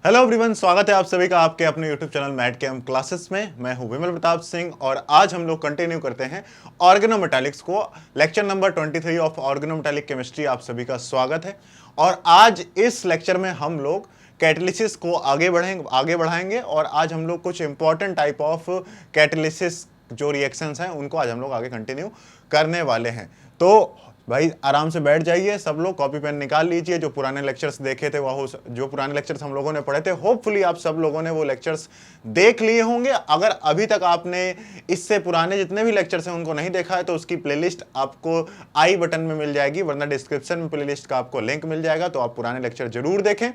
Hello everyone, स्वागत है आप सभी का आपके अपने YouTube channel math cam classes में। मैं हूं विमल प्रताप सिंह और आज हम लोग कंटिन्यू करते हैं ऑर्गेनोमेटालिक्स को। Lecture number 23 of organometallic chemistry आप सभी का स्वागत है। और आज इस लेक्चर में हम लोग कैटालिसिस को आगे बढ़ाएंगे और आज हम लोग कुछ इंपॉर्टेंट टाइप ऑफ कैटालिसिस जो रिएक्शंस हैं उनको आज हम लोग आगे कंटिन्यू करने वाले हैं। तो भाई आराम से बैठ जाइए, सब लोग कॉपी पेन निकाल लीजिए। जो पुराने लेक्चर्स देखे थे जो पुराने लेक्चर्स हम लोगों ने पढ़े थे, होपफुली आप सब लोगों ने वो लेक्चर्स देख लिए होंगे। अगर अभी तक आपने इससे पुराने जितने भी लेक्चर्स हैं उनको नहीं देखा है तो उसकी प्लेलिस्ट आपको आई बटन में मिल जाएगी, वरना डिस्क्रिप्शन में प्लेलिस्ट का आपको लिंक मिल जाएगा। तो आप पुराने लेक्चर जरूर देखें।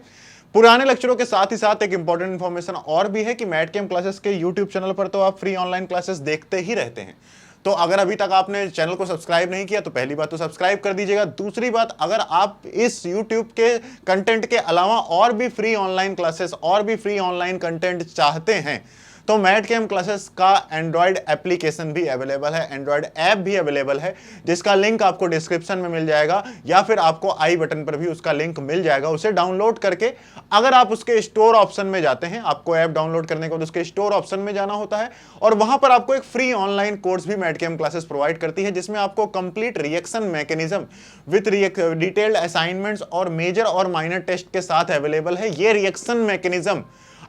पुराने लेक्चरों के साथ ही साथ एक इंपॉर्टेंट इंफॉर्मेशन और भी है कि मैथ कैम क्लासेस के यूट्यूब चैनल पर तो आप फ्री ऑनलाइन क्लासेस देखते ही रहते हैं। तो अगर अभी तक आपने चैनल को सब्सक्राइब नहीं किया तो पहली बात तो सब्सक्राइब कर दीजिएगा। दूसरी बात, अगर आप इस YouTube के कंटेंट के अलावा और भी फ्री ऑनलाइन क्लासेस और भी फ्री ऑनलाइन कंटेंट चाहते हैं तो मैथ कैम क्लासेस का एंड्रॉयड एप्लीकेशन भी अवेलेबल है, एंड्रॉयड ऐप भी अवेलेबल है, जिसका लिंक आपको डिस्क्रिप्शन में मिल जाएगा या फिर आपको आई बटन पर भी उसका लिंक मिल जाएगा। उसे डाउनलोड करके अगर आप उसके स्टोर ऑप्शन में जाते हैं, आपको ऐप डाउनलोड करने के बाद उसके स्टोर ऑप्शन में जाना होता है और वहां पर आपको एक फ्री ऑनलाइन कोर्स भी मैथ कैम क्लासेस प्रोवाइड करती है, जिसमें आपको complete reaction mechanism with detailed assignments और मेजर और माइनर टेस्ट के साथ अवेलेबल है। ये रिएक्शन मैकेनिज्म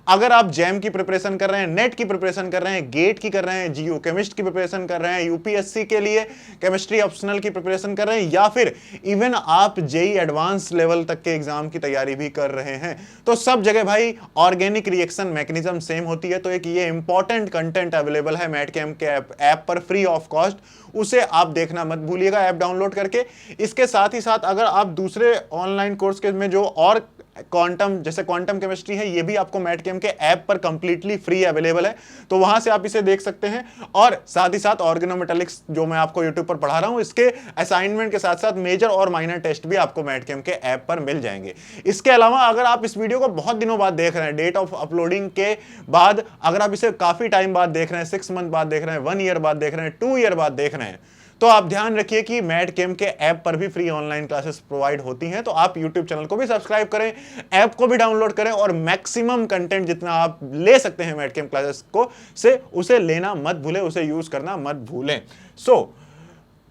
अगर आप जैम की प्रिपरेशन कर रहे हैं, नेट की प्रिपरेशन कर रहे हैं, गेट की कर रहे हैं, जीओ केमिस्ट की प्रिपरेशन कर रहे हैं, यूपीएससी के लिए केमिस्ट्री ऑप्शनल की प्रिपरेशन कर रहे हैं, या फिर इवन आप जेई एडवांस लेवल तक के एग्जाम की तैयारी भी कर रहे हैं, तो सब जगह भाई ऑर्गेनिक रिएक्शन मैकेनिज्म सेम होती है। तो एक ये इंपॉर्टेंट कंटेंट अवेलेबल है मैथ कैम के ऐप पर फ्री ऑफ कॉस्ट, उसे आप देखना मत भूलिएगा ऐप डाउनलोड करके। इसके साथ ही साथ अगर आप दूसरे ऑनलाइन कोर्स के में जो और क्वांटम जैसे क्वांटम केमिस्ट्री है, ये भी आपको मैथ कैम के ऐप पर कंप्लीटली फ्री अवेलेबल है, तो वहां से आप इसे देख सकते हैं। और साथ ही साथ ऑर्गेनोमेटालिक्स जो मैं आपको यूट्यूब पर पढ़ा रहा हूं, इसके असाइनमेंट के साथ साथ मेजर और माइनर टेस्ट भी आपको मैथ कैम के ऐप पर मिल जाएंगे। इसके अलावा अगर आप इस वीडियो को बहुत दिनों बाद देख रहे हैं, डेट ऑफ अपलोडिंग के बाद, अगर आप इसे काफी टाइम बाद देख रहे हैं, 6 मंथ बाद देख रहे हैं, 1 ईयर बाद देख रहे हैं, 2 ईयर बाद देख रहे हैं, तो आप ध्यान रखिए कि मैथ कैम के ऐप पर भी फ्री ऑनलाइन क्लासेस प्रोवाइड होती हैं। तो आप YouTube चैनल को भी सब्सक्राइब करें, ऐप को भी डाउनलोड करें और मैक्सिमम कंटेंट जितना आप ले सकते हैं मैथ कैम क्लासेस को से उसे लेना मत भूलें, उसे यूज करना मत भूलें।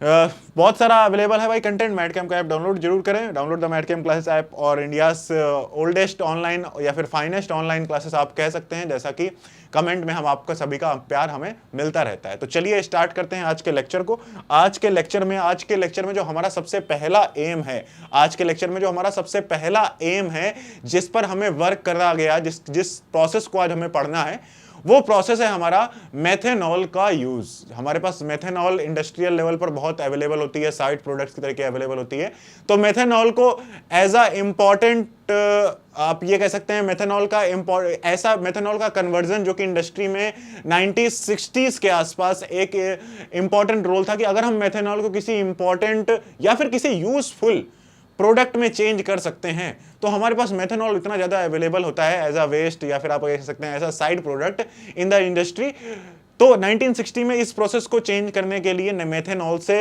बहुत सारा अवेलेबल है भाई कंटेंट। मैथ कैम का ऐप डाउनलोड जरूर करें, download the math cam classes app और इंडियाज ओल्डेस्ट ऑनलाइन या फिर फाइनेस्ट ऑनलाइन क्लासेस आप कह सकते हैं, जैसा कि कमेंट में हम आपका सभी का प्यार हमें मिलता रहता है। तो चलिए स्टार्ट करते हैं आज के लेक्चर को। आज के लेक्चर में जो हमारा सबसे पहला एम है, जिस पर हमें वर्क करा गया, जिस प्रोसेस को आज हमें पढ़ना है, वो प्रोसेस है हमारा मेथेनॉल का यूज। हमारे पास मेथेनॉल इंडस्ट्रियल लेवल पर बहुत अवेलेबल होती है, साइड प्रोडक्ट्स की तरीके अवेलेबल होती है। तो मेथेनॉल को एज अ इंपॉर्टेंट आप ये कह सकते हैं, मेथेनॉल का कन्वर्जन जो कि इंडस्ट्री में 1960s के आसपास एक इंपॉर्टेंट रोल था कि अगर हम मेथेनॉल को किसी इंपॉर्टेंट या फिर किसी यूजफुल प्रोडक्ट में चेंज कर सकते हैं, तो हमारे पास मेथेनॉल इतना ज्यादा अवेलेबल होता है एज अ वेस्ट या फिर आप कह सकते हैं as a side product in the industry. तो 1960 में इस प्रोसेस को चेंज करने के लिए मेथेनॉल से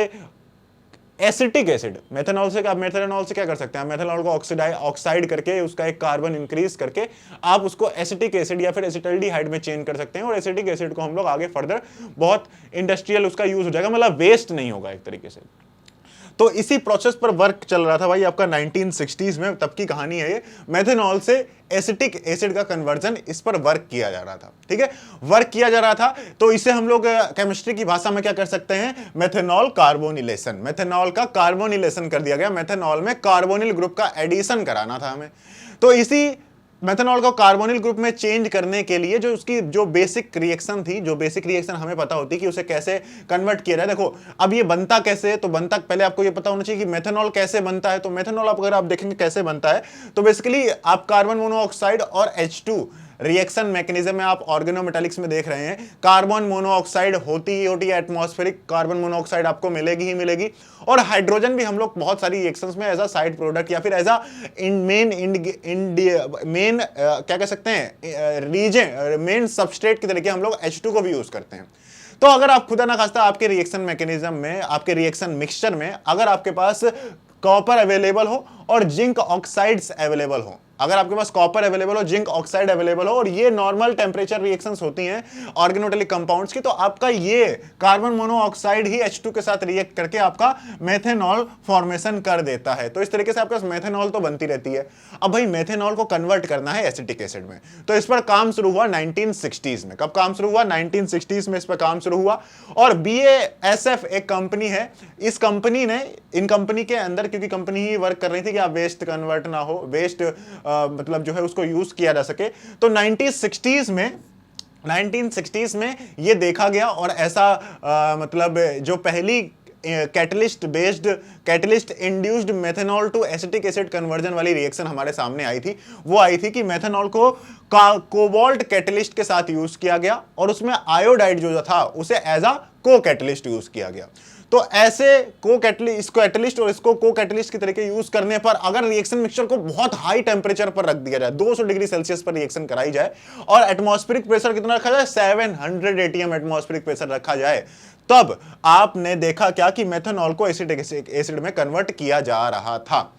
एसिटिक एसिड, मेथेनॉल से क्या कर सकते हैं, मेथेनॉल को ऑक्साइड करके उसका एक कार्बन इंक्रीज करके आप उसको एसिटिक एसिड या फिर एसिटल्डिहाइड में चेंज कर सकते हैं और एसिटिक एसिड को हम लोग आगे फर्दर बहुत इंडस्ट्रियल उसका यूज हो जाएगा, मतलब वेस्ट नहीं होगा एक तरीके से। तो इसी प्रोसेस पर वर्क चल रहा था भाई आपका 1960s में, तब की कहानी है ये। मेथेनॉल से एसिटिक एसिड का कन्वर्जन, इस पर वर्क किया जा रहा था, ठीक है, वर्क किया जा रहा था। तो इसे हम लोग केमिस्ट्री की भाषा में क्या कर सकते हैं, मेथेनॉल कार्बोनिलेशन। मेथेनॉल का कार्बोनिलेशन कर दिया गया, मेथेनॉल में कार्बोनिल ग्रुप का एडिशन कराना था हमें। तो इसी मेथेनॉल को कार्बोनिल ग्रुप में चेंज करने के लिए जो बेसिक रिएक्शन हमें पता होती है कि उसे कैसे कन्वर्ट किया जाए। देखो अब ये बनता कैसे है, तो बनता पहले आपको ये पता होना चाहिए कि मेथेनॉल कैसे बनता है। तो मेथेनॉल अगर आप देखेंगे कैसे बनता है, तो बेसिकली आप कार्बन मोनोऑक्साइड और H2 रिएक्शन मैकेनिज्म में आप ऑर्गेनोमेटालिक्स में देख रहे हैं, कार्बन मोनोऑक्साइड होती ही होती है, एटमॉस्फेरिक कार्बन मोनोऑक्साइड आपको मिलेगी ही मिलेगी, और हाइड्रोजन भी हम लोग बहुत सारी रिएक्शंस में एज अ साइड प्रोडक्ट या फिर एज अ मेन क्या कह सकते हैं, मेन सबस्ट्रेट के तरीके हम लोग H2 को भी यूज करते हैं। तो अगर आप खुदा ना खास्ता आपके रिएक्शन मैकेनिज्म में, आपके रिएक्शन मिक्सचर में अगर आपके पास कॉपर अवेलेबल हो और जिंक ऑक्साइड्स अवेलेबल हो, अगर आपके पास कॉपर अवेलेबल हो, जिंक ऑक्साइड अवेलेबल हो और ये नॉर्मल टेम्परेचर रिएक्शंस होती हैं ऑर्गेनोमेटालिक कंपाउंड्स की, तो आपका ये कार्बन मोनोऑक्साइड ही H2 के साथ रिएक्ट करके आपका मेथेनॉल फॉर्मेशन कर देता है। तो इस तरीके से आपके पास मेथेनॉल तो बनती रहती है। अब भाई मेथेनॉल को कन्वर्ट करना है एसिटिक एसिड में, तो इस पर काम शुरू हुआ 1960s में। कब काम शुरू हुआ? 1960s में इस पर काम शुरू हुआ। और BASF एक कंपनी है, इस कंपनी ने, इन कंपनी के अंदर, क्योंकि कंपनी ही वर्क कर रही थी कि आप वेस्ट कन्वर्ट ना हो, वेस्ट मतलब जो है उसको यूज किया जा सके, तो 1960s में ये देखा गया और ऐसा मतलब जो पहली catalyst induced methanol to acetic acid conversion वाली रिएक्शन हमारे सामने आई थी, वो आई थी कि मेथेनॉल को कोबाल्ट कैटलिस्ट के साथ यूज किया गया और उसमें आयोडाइड जो था उसे एज अ को कैटलिस्ट यूज किया गया। तो ऐसे को कैटलिस्ट और इसको को कैटलिस्ट की तरीके यूज करने पर अगर रिएक्शन मिक्सचर को बहुत हाई टेंपरेचर पर रख दिया जाए, 200 डिग्री सेल्सियस पर रिएक्शन कराई जाए और एटमॉस्फेरिक प्रेशर कितना रखा जाए? 700 एटीएम एटमॉस्फेरिक प्रेशर रखा जाए, तब आपने देखा क्या कि मेथनॉल को एसिटिक एसिड में कन्वर्ट किया जा रहा था।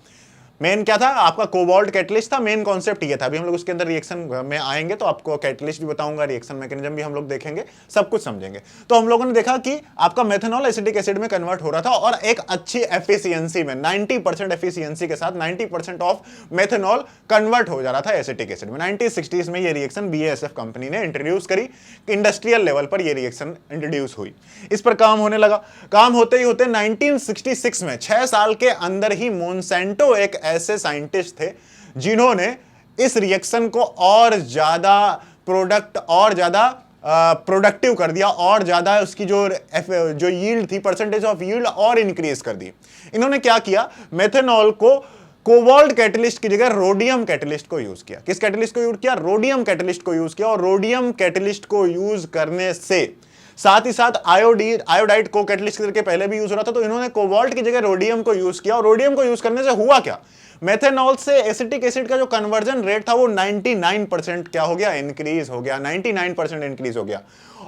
मेन क्या था? आपका कोबाल्ट कैटलिस्ट था, मेन कॉन्सेप्ट ये था। अभी हम लोग उसके अंदर रिएक्शन में आएंगे तो आपको कैटलिस्ट भी बताऊंगा, रिएक्शन मैकेनिज्म भी हम लोग देखेंगे, सब कुछ समझेंगे। तो हम लोगों ने देखा कि आपका मेथनॉल एसिटिक एसिड में कन्वर्ट हो रहा था और एक अच्छी एफिशिएंसी में, 90% एफिशिएंसी के साथ 90% ऑफ मेथनॉल कन्वर्ट हो जा रहा था एसिटिक एसिड में। 1960s में ये रिएक्शन BASF कंपनी ने इंट्रोड्यूस करी, इंडस्ट्रियल लेवल पर ये रिएक्शन इंट्रोड्यूस हुई, इस पर काम होने लगा। काम होते ही होते 1966 में, 6 साल के अंदर ही मोनसेंटो एक ऐसे साइंटिस्ट थे जिन्होंने इस रिएक्शन को और ज्यादा प्रोडक्टिव कर दिया और ज्यादा उसकी जो यील्ड थी, परसेंटेज ऑफ यील्ड और इंक्रीज कर दी। इन्होंने क्या किया? मेथनॉल को कोबाल्ट कैटलिस्ट की जगह रोडियम कैटलिस्ट को यूज किया। किस कैटलिस्ट को यूज किया? रोडियम कैटलिस्ट को यूज किया। और रोडियम कैटलिस्ट को यूज करने से साथ ही साथ आयोडाइड को कैटलिस्ट करके पहले भी यूज हो रहा था, तो इन्होंने कोबाल्ट की जगह रोडियम को यूज किया। और रोडियम को यूज करने से हुआ क्या? मेथेनॉल से एसिटिक एसिड का जो कन्वर्जन रेट था वो 99% क्या हो गया? इंक्रीज हो गया, 99% इंक्रीज हो गया।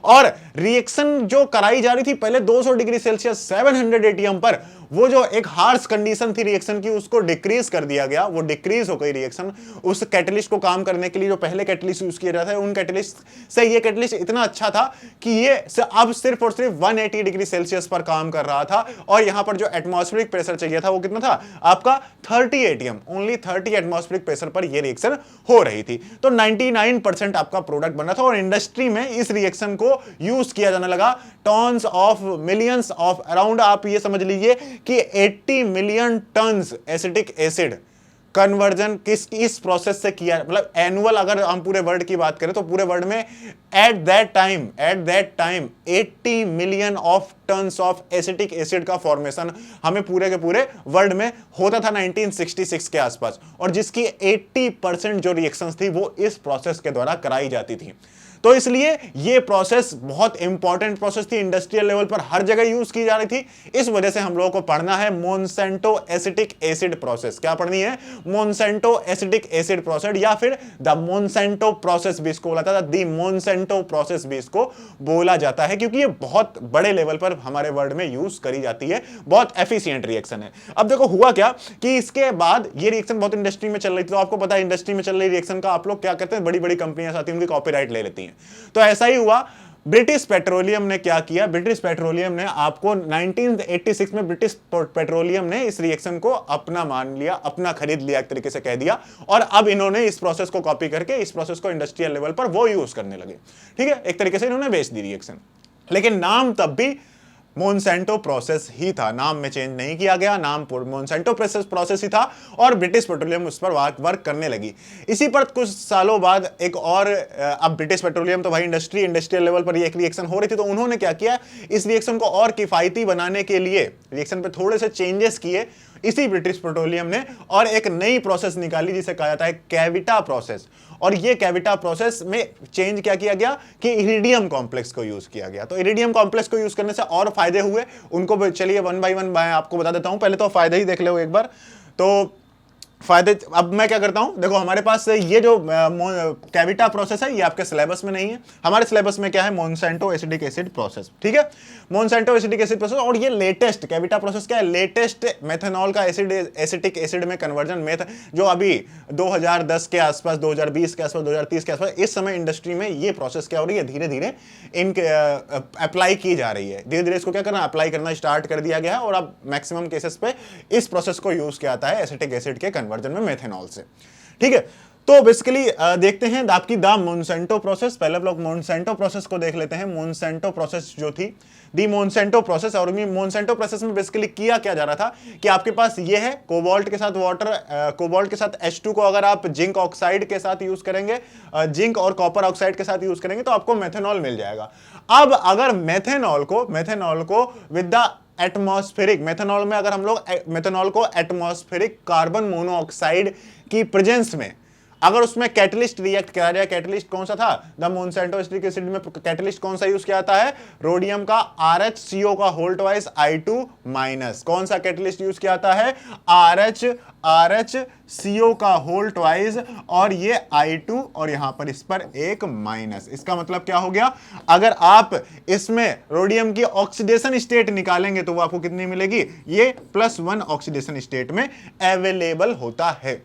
और रिएक्शन जो कराई जा रही थी पहले 200 डिग्री सेल्सियस 700 एटीएम पर, वो जो एक हार्श कंडीशन थी रिएक्शन की, उसको डिक्रीज कर दिया गया। वो डिक्रीज हो गई रिएक्शन उस कैटलिस्ट को काम करने के लिए जो पहले कैटलिस्ट यूज किया जाता है, उन कैटलिस्ट से ये कैटलिस्ट इतना अच्छा था कि ये अब सिर्फ और सिर्फ 180 डिग्री सेल्सियस पर काम कर रहा था। और यहां पर जो एटमॉस्फेरिक प्रेशर चाहिए था वो कितना था? आपका 30 एटीएम, ओनली 30 एटमॉस्फेरिक प्रेशर पर ये रिएक्शन हो रही थी। तो 99% आपका प्रोडक्ट बना था और इंडस्ट्री में इस रिएक्शन को यूज किया जाने लगा। Tons of, millions of, around आप ये समझ लीजिए कि 80 million turns acetic acid conversion इस प्रोसेस से किया। मतलब एनुअल अगर हम पूरे वर्ल्ड की बात करें तो पूरे वर्ल्ड में at that time 80 million of tons of acetic acid का फॉर्मेशन हमें पूरे के पूरे वर्ल्ड में होता था 1966 के आसपास, और जिसकी 80% जो रिएक्शंस थी वो इस प्रोसेस के द्वारा कराई जाती थी। तो इसलिए ये प्रोसेस बहुत इंपॉर्टेंट प्रोसेस थी, इंडस्ट्रियल लेवल पर हर जगह यूज की जा रही थी। इस वजह से हम लोगों को पढ़ना है मोनसेंटो एसिटिक एसिड प्रोसेस। क्या पढ़नी है? मोनसेंटो एसिटिक एसिड प्रोसेस, या फिर द मोनसेंटो प्रोसेस भी इसको बोला जाता है, द मोनसेंटो प्रोसेस भी इसको बोला जाता है, क्योंकि ये बहुत बड़े लेवल पर हमारे वर्ल्ड में यूज करी जाती है, बहुत एफिशिएंट रिएक्शन है। अब देखो हुआ क्या कि इसके बाद ये रिएक्शन बहुत इंडस्ट्री में चल रही थी, तो आपको पता है इंडस्ट्री में चल रही रिएक्शन का आप लोग क्या करते हैं? बड़ी बड़ी कंपनियां आती हैं, उनकी कॉपीराइट ले लेती हैं। तो ऐसा ही हुआ। ब्रिटिश पेट्रोलियम ने क्या किया? ब्रिटिश पेट्रोलियम ने आपको 1986 में ब्रिटिश पेट्रोलियम ने इस रिएक्शन को अपना मान लिया, अपना खरीद लिया, एक तरीके से कह दिया। और अब इन्होंने इस प्रोसेस को कॉपी करके इस प्रोसेस को इंडस्ट्रियल लेवल पर वो यूज करने लगे। ठीक है, एक तरीके से इन्होंने बेच दी रिएक्शन, लेकिन नाम तब भी मोनसेंटो प्रोसेस ही था, नाम में चेंज नहीं किया गया, नाम मोनसेंटो प्रोसेस ही था और ब्रिटिश पेट्रोलियम उस पर वर्क करने लगी। इसी पर कुछ सालों बाद एक और, अब ब्रिटिश पेट्रोलियम तो भाई इंडस्ट्रियल लेवल पर ये एक रिएक्शन हो रही थी, तो उन्होंने क्या किया? इस रिएक्शन को और किफायती बनाने के लिए रिएक्शन पे थोड़े से चेंजेस किए इसी ब्रिटिश पेट्रोलियम ने, और एक नई प्रोसेस निकाली जिसे कहा जाता है कैविटा प्रोसेस। और ये कैविटा प्रोसेस में चेंज क्या किया गया कि इरिडियम कॉम्प्लेक्स को यूज किया गया। तो इरिडियम कॉम्प्लेक्स को यूज करने से और फायदे हुए उनको, चलिए वन बाय वन मैं आपको बता देता हूं। पहले तो फायदे ही देख लो एक बार। तो फायदे, अब मैं क्या करता हूं, देखो हमारे पास ये जो कैविटा प्रोसेस है ये आपके सिलेबस में नहीं है। हमारे सिलेबस में क्या है, मोनसेंटो एसिडिक एसिड प्रोसेस, ठीक है, मोनसेंटो एसिडिक एसिड प्रोसेस। और ये लेटेस्ट कैविटा प्रोसेस क्या है, लेटेस्ट मेथनॉल का एसिटिक एसिड में कन्वर्जन मेथ, जो अभी 2010 के आसपास, 2020 के आसपास, 2030 के आसपास, इस समय इंडस्ट्री में ये प्रोसेस क्या हो रही है, धीरे धीरे इनके अप्लाई की जा रही है। धीरे धीरे इसको क्या करना, अप्लाई करना स्टार्ट कर दिया गया है, और अब मैक्सिमम केसेस पे इस प्रोसेस को यूज किया जाता है एसिटिक एसिड के कन्वर्जन में मेथनॉल से, ठीक है। तो बेसिकली देखते हैं आपकी द मोनसेंटो प्रोसेस। पहले हम लोग मोनसेंटो प्रोसेस को देख लेते हैं। मोनसेंटो प्रोसेस जो थी, दी मोनसेंटो प्रोसेस, और मोनसेंटो प्रोसेस में बेसिकली किया क्या जा रहा था कि आपके पास ये है कोबाल्ट के साथ वाटर, कोबाल्ट के साथ H2 को अगर आप जिंक ऑक्साइड के साथ यूज करेंगे, जिंक और कॉपर ऑक्साइड के साथ यूज करेंगे तो आपको मेथनॉल मिल जाएगा। अब अगर मेथनॉल को विद द एटमॉस्फेरिक, मेथनॉल में अगर हम लोग मेथनॉल को एटमॉस्फेरिक कार्बन मोनोऑक्साइड की प्रेजेंस में अगर उसमें कैटलिस्ट रिएक्ट किया जाए, कैटलिस्ट कौन सा था, द मोनसेंटो एसिटिक एसिड में कैटलिस्ट कौन सा यूज किया जाता है, रोडियम का RHCO का होल ट्वाइस I2-। कौन सा कैटलिस्ट यूज किया जाता है, RHCO का होल ट्वाइस, और ये I2 और यहां पर इस पर एक माइनस। इसका मतलब क्या हो गया, अगर आप इसमें रोडियम की ऑक्सीडेशन स्टेट निकालेंगे तो वो आपको कितनी मिलेगी, ये +1 ऑक्सीडेशन स्टेट में अवेलेबल होता है।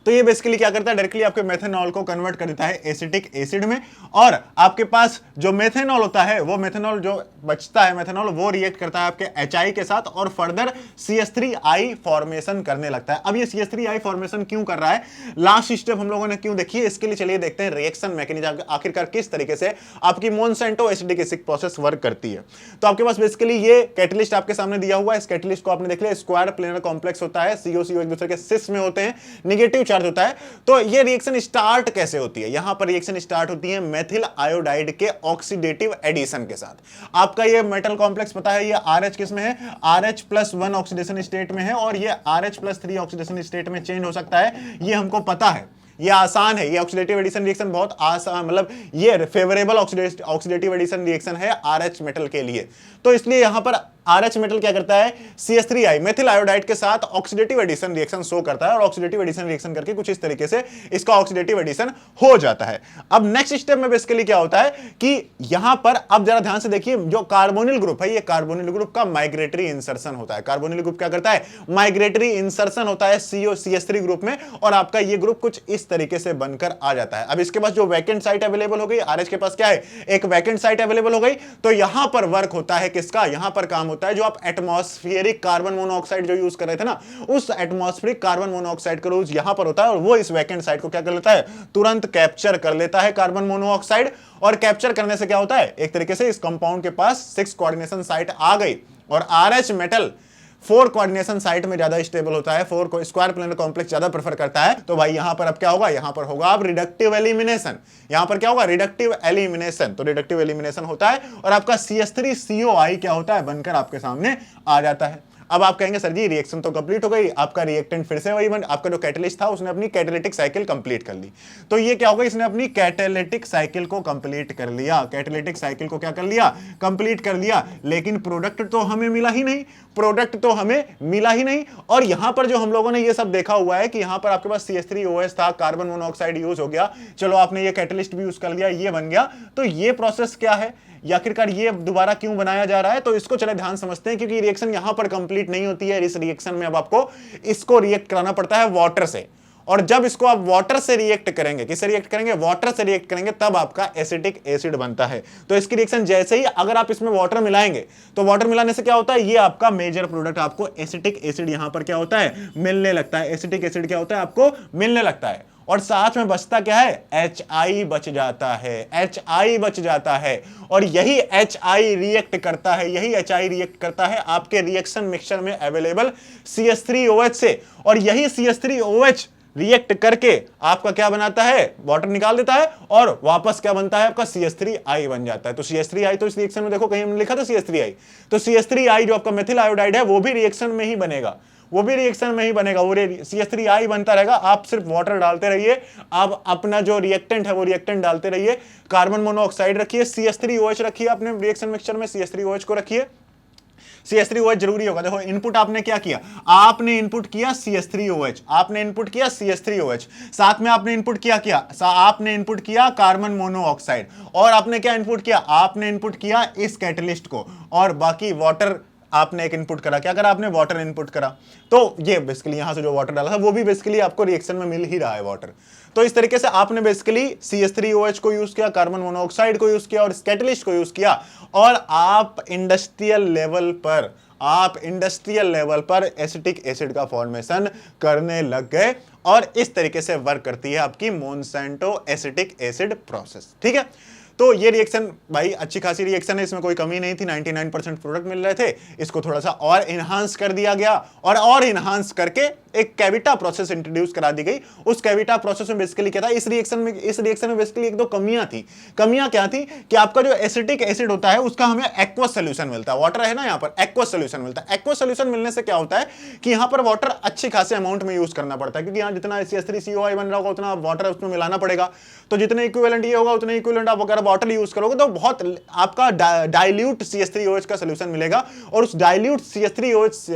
तो ये बेसिकली क्या करता है, डायरेक्टली आपके मेथनॉल को कन्वर्ट कर देता है एसिटिक एसिड में, और आपके पास जो मेथनॉल होता है, वो मेथनॉल जो बचता है मेथनॉल, वो रिएक्ट करता है आपके HI के साथ और फर्दर CH3I फॉर्मेशन करने लगता है। अब ये CH3I फॉर्मेशन क्यों कर रहा है, लास्ट स्टेप हम लोगों ने क्यों देखी है, इसके लिए चलिए देखते हैं रिएक्शन मैकेनिज्म आखिरकार किस तरीके से आपकी Monsanto acidic acid process work करती है। तो आपके पास बेसिकली ये कैटलिस्ट आपके सामने दिया हुआ है। इस कैटलिस्ट को आपने देख लिया, स्क्वायर प्लेनर कॉम्प्लेक्स होता है, CO एक दूसरे के सिस में होते हैं, नेगेटिव होता है। तो ये रिएक्शन स्टार्ट कैसे होती है, यहां पर रिएक्शन स्टार्ट होती है मेथिल आयोडाइड के ऑक्सीडेटिव एडिशन के साथ। आपका ये मेटल कॉम्प्लेक्स पता है, ये RH किस में है, RH+1 ऑक्सीडेशन स्टेट में है, और ये RH+3 ऑक्सीडेशन स्टेट में चेंज हो सकता है, ये हमको पता है, ये आसान है। ये ऑक्सीडेटिव एडिशन रिएक्शन बहुत आसान, मतलब ये फेवरेबल ऑक्सीडेटिव एडिशन रिएक्शन है RH मेटल के लिए। तो इसलिए यहां पर RH मेटल क्या करता है, CH3I मेथिल आयोडाइड के साथ ऑक्सीडेटिव एडिशन रिएक्शन शो करता है, और ऑक्सीडेटिव एडिशन रिएक्शन करके कुछ इस तरीके से इसका ऑक्सीडेटिव एडिशन हो जाता है। अब नेक्स्ट स्टेप में बेसिकली क्या होता है कि यहां पर अब जरा ध्यान से देखिए, जो कार्बोनिल ग्रुप है, ये कार्बोनिल ग्रुप का माइग्रेटरी इंसर्शन होता है। कार्बोनिल ग्रुप क्या करता है, माइग्रेटरी इंसर्शन होता है CH3 ग्रुप में, और आपका ये ग्रुप कुछ इस तरीके से बनकर आ जाता है। अब इसके पास जो वैकेंट साइट अवेलेबल हो गई, RH के पास क्या है, एक वैकेंट साइट अवेलेबल हो गई, तो यहां पर वर्क होता है किसका, यहां पर काम होता है जो आप एटमॉस्फेरिक कार्बन मोनोऑक्साइड जो यूज कर रहे थे ना, उस एटमॉस्फेरिक कार्बन मोनोऑक्साइड का यूज यहां पर होता है, और वो इस वैकेंट साइट को क्या कर लेता है, तुरंत कैप्चर कर लेता है कार्बन मोनोऑक्साइड। और कैप्चर करने से क्या होता है, एक तरीके से इस कंपाउंड के पास 6 कोऑर्डिनेशन साइट आ गई, और RH मेटल 4 कोऑर्डिनेशन साइट में ज्यादा स्टेबल होता है, 4 को स्क्वायर प्लेनर कॉम्प्लेक्स ज्यादा प्रेफर करता है। तो भाई यहां पर अब क्या होगा, यहां पर होगा अब रिडक्टिव एलिमिनेशन। यहां पर क्या होगा, रिडक्टिव एलिमिनेशन। तो रिडक्टिव एलिमिनेशन होता है, और आपका CH3COI क्या होता है, बनकर आपके सामने आ जाता है। अब आप कहेंगे सर जी रिएक्शन तो कंप्लीट हो गई, आपका रिएक्टेंट फिर से वही बन, आपका जो कैटलिस्ट था उसने अपनी कैटालिटिक साइकिल कंप्लीट कर ली। तो ये क्या होगा, इसने अपनी कैटालिटिक साइकिल को कंप्लीट कर लिया, कैटालिटिक साइकिल को क्या कर लिया, कंप्लीट कर लिया। लेकिन प्रोडक्ट तो हमें मिला ही नहीं, प्रोडक्ट तो हमें मिला ही नहीं। और यहां पर जो हम लोगों ने ये सब देखा हुआ है कि यहां पर आपके पास CH3OH था, कार्बन मोनोऑक्साइड यूज हो गया, चलो आपने ये कैटलिस्ट भी यूज कर लिया, ये बन गया। तो ये प्रोसेस क्या है, आखिरकार ये दोबारा क्यों बनाया जा रहा है, तो इसको चले ध्यान समझते हैं। क्योंकि रिएक्शन यहां पर कंप्लीट नहीं होती है, इस रिएक्शन में अब आपको इसको रिएक्ट कराना पड़ता है वाटर से, और जब इसको आप वाटर से रिएक्ट करेंगे, किससे रिएक्ट करेंगे, वाटर से रिएक्ट करेंगे, तब आपका एसिटिक एसिड बनता है। तो इसकी रिएक्शन जैसे ही अगर आप इसमें वाटर मिलाएंगे, तो वाटर मिलाने से क्या होता है, ये आपका मेजर प्रोडक्ट आपको एसिटिक एसिड यहां पर क्या होता है, मिलने लगता है। एसिटिक एसिड क्या होता है, आपको मिलने लगता है, और साथ में बचता क्या है, HI बच जाता है, HI बच जाता है। और यही HI रिएक्ट करता है, यही HI रिएक्ट करता है आपके रिएक्शन मिक्सचर में अवेलेबल CH3OH से, और यही CH3OH रिएक्ट करके आपका क्या बनाता है, वाटर निकाल देता है, और वापस क्या बनता है, आपका CH3I बन जाता है। तो CH3I, तो इस रिएक्शन में देखो कहीं हमने लिखा था CH3I, तो CH3I जो आपका मेथिल आयोडाइड है वो भी रिएक्शन में ही बनेगा, वो भी रिएक्शन में ही बनेगा, वो CH3I बनता रहेगा। आप सिर्फ वाटर डालते रहिए, आप अपना जो रिएक्टेंट है वो रिएक्टेंट डालते रहिए, कार्बन मोनोऑक्साइड रखिए, CH3OH रखिए अपने रिएक्शन मिक्सचर में, CH3OH को रखिए, CH3OH जरूरी होगा। देखो इनपुट आपने क्या किया, आपने इनपुट किया CH3OH, आपने इनपुट किया CH3OH, साथ में आपने इनपुट किया आपने इनपुट किया कार्बन मोनोऑक्साइड, और आपने क्या इनपुट किया, आपने इनपुट किया इस कैटलिस्ट को, और बाकी वाटर आपने एक इनपुट करा, क्या करा आपने, वाटर इनपुट करा। तो ये बेसिकली यहां से जो वाटर डाला था वो भी बेसिकली आपको रिएक्शन में मिल ही रहा है वाटर। तो इस तरीके से आपने बेसिकली CH3OH को यूज किया, कार्बन मोनोऑक्साइड को यूज किया और कैटलिस्ट को यूज किया, और आप इंडस्ट्रियल लेवल पर एसिटिक एसिड का फॉर्मेशन करने लग गए, और इस तरीके से वर्क करती है आपकी मोनसेंटो एसिटिक एसिड प्रोसेस। ठीक है, तो ये रिएक्शन भाई अच्छी खासी रिएक्शन है, इसमें कोई कमी नहीं थी, 99% प्रोडक्ट मिल रहे थे। इसको थोड़ा सा और इनहांस कर दिया गया, और इनहांस करके एक कैविटा प्रोसेस इंट्रोड्यूस करा दी गई। उस कैविटा प्रोसेस में बेसिकली क्या था, इस रिएक्शन में बेसिकली एक दो कमियां थी। कमियां क्या थी कि आपका जो एसिटिक एसिड होता है उसका हमें एक्वस सोल्यूशन मिलता है, वाटर है ना, यहाँ पर एक्वस सोल्यूशन मिलता है। एक्वस सोल्यूशन मिलने से क्या होता है कि यहाँ पर वाटर अच्छे खासे अमाउंट में यूज करना पड़ता है, क्योंकि यहाँ जितना CH3COI बन रहा होगा उतना वाटर उसमें मिलाना पड़ेगा। तो जितने इक्विवेलेंट ये होगा उतने इक्विवेलेंट आप अगर वाटर यूज करोगे तो बहुत आपका डाइल्यूट CH3OH का सोल्यूशन मिलेगा, और उस डाइल्यूट CH3OH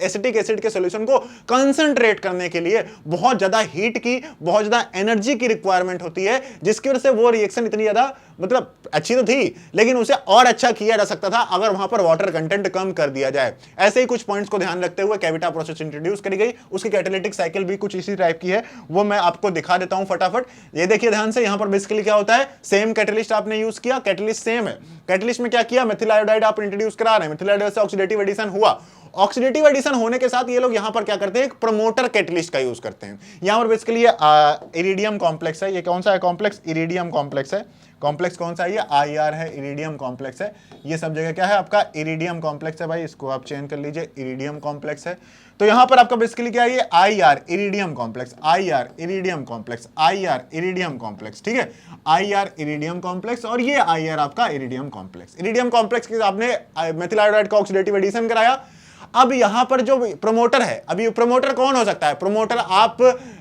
एसिटिक एसिड के सोल्यूशन को कंसंट्रेट करने के लिए बहुत ज्यादा हीट की, बहुत ज्यादा एनर्जी की रिक्वायरमेंट होती है, जिसकी वजह से वो रिएक्शन इतनी ज्यादा मतलब अच्छी तो थी, लेकिन उसे और अच्छा किया जा सकता था अगर वहां पर वाटर कंटेंट कम कर दिया जाए। ऐसे ही कुछ पॉइंट्स को ध्यान रखते हुए कैविटा प्रोसेस इंट्रोड्यूस करी गई। उसकी कैटालिटिक साइकिल भी कुछ इसी टाइप की है, वो मैं आपको दिखा देता हूं फटाफट। ये देखिए ध्यान से, यहां पर बेसिकली क्या होता है, सेम कैटलिस्ट आपने यूज किया, कैटलिस्ट सेम है। कैटलिस्ट में क्या किया, मेथिल आयोडाइड आप इंट्रोड्यूस करा रहे हैं, मेथिल आयोडाइड से ऑक्सीडेटिव एडिशन हुआ। ऑक्सीडेटिव एडिशन होने के साथ ये लोग यहां पर क्या करते हैं, एक प्रमोटर कैटलिस्ट का यूज करते हैं। यहां पर बेसिकली ये इरिडियम कॉम्प्लेक्स है। ये कौन सा है कॉम्प्लेक्स, इरिडियम कॉम्प्लेक्स है। कॉम्प्लेक्स कौन सा है, ये IR है, इरिडियम कॉम्प्लेक्स है। ये सब जगह क्या है आपका, इरिडियम कॉम्प्लेक्स है भाई, इसको आप चेंज कर लीजिए, इरिडियम कॉम्प्लेक्स है। तो यहां पर आपका बेसिकली क्या है, ये IR iridium complex, IR iridium complex, IR iridium complex. ठीक है, IR इरिडियम कॉम्प्लेक्स, और ये IR आपका इरिडियम कॉम्प्लेक्स। इरिडियम कॉम्प्लेक्स के आपने मेथिल आयोडाइड का ऑक्सीडेटिव एडिशन कराया। अब यहां पर जो प्रमोटर है, अभी प्रमोटर कौन हो सकता है, प्रमोटर आप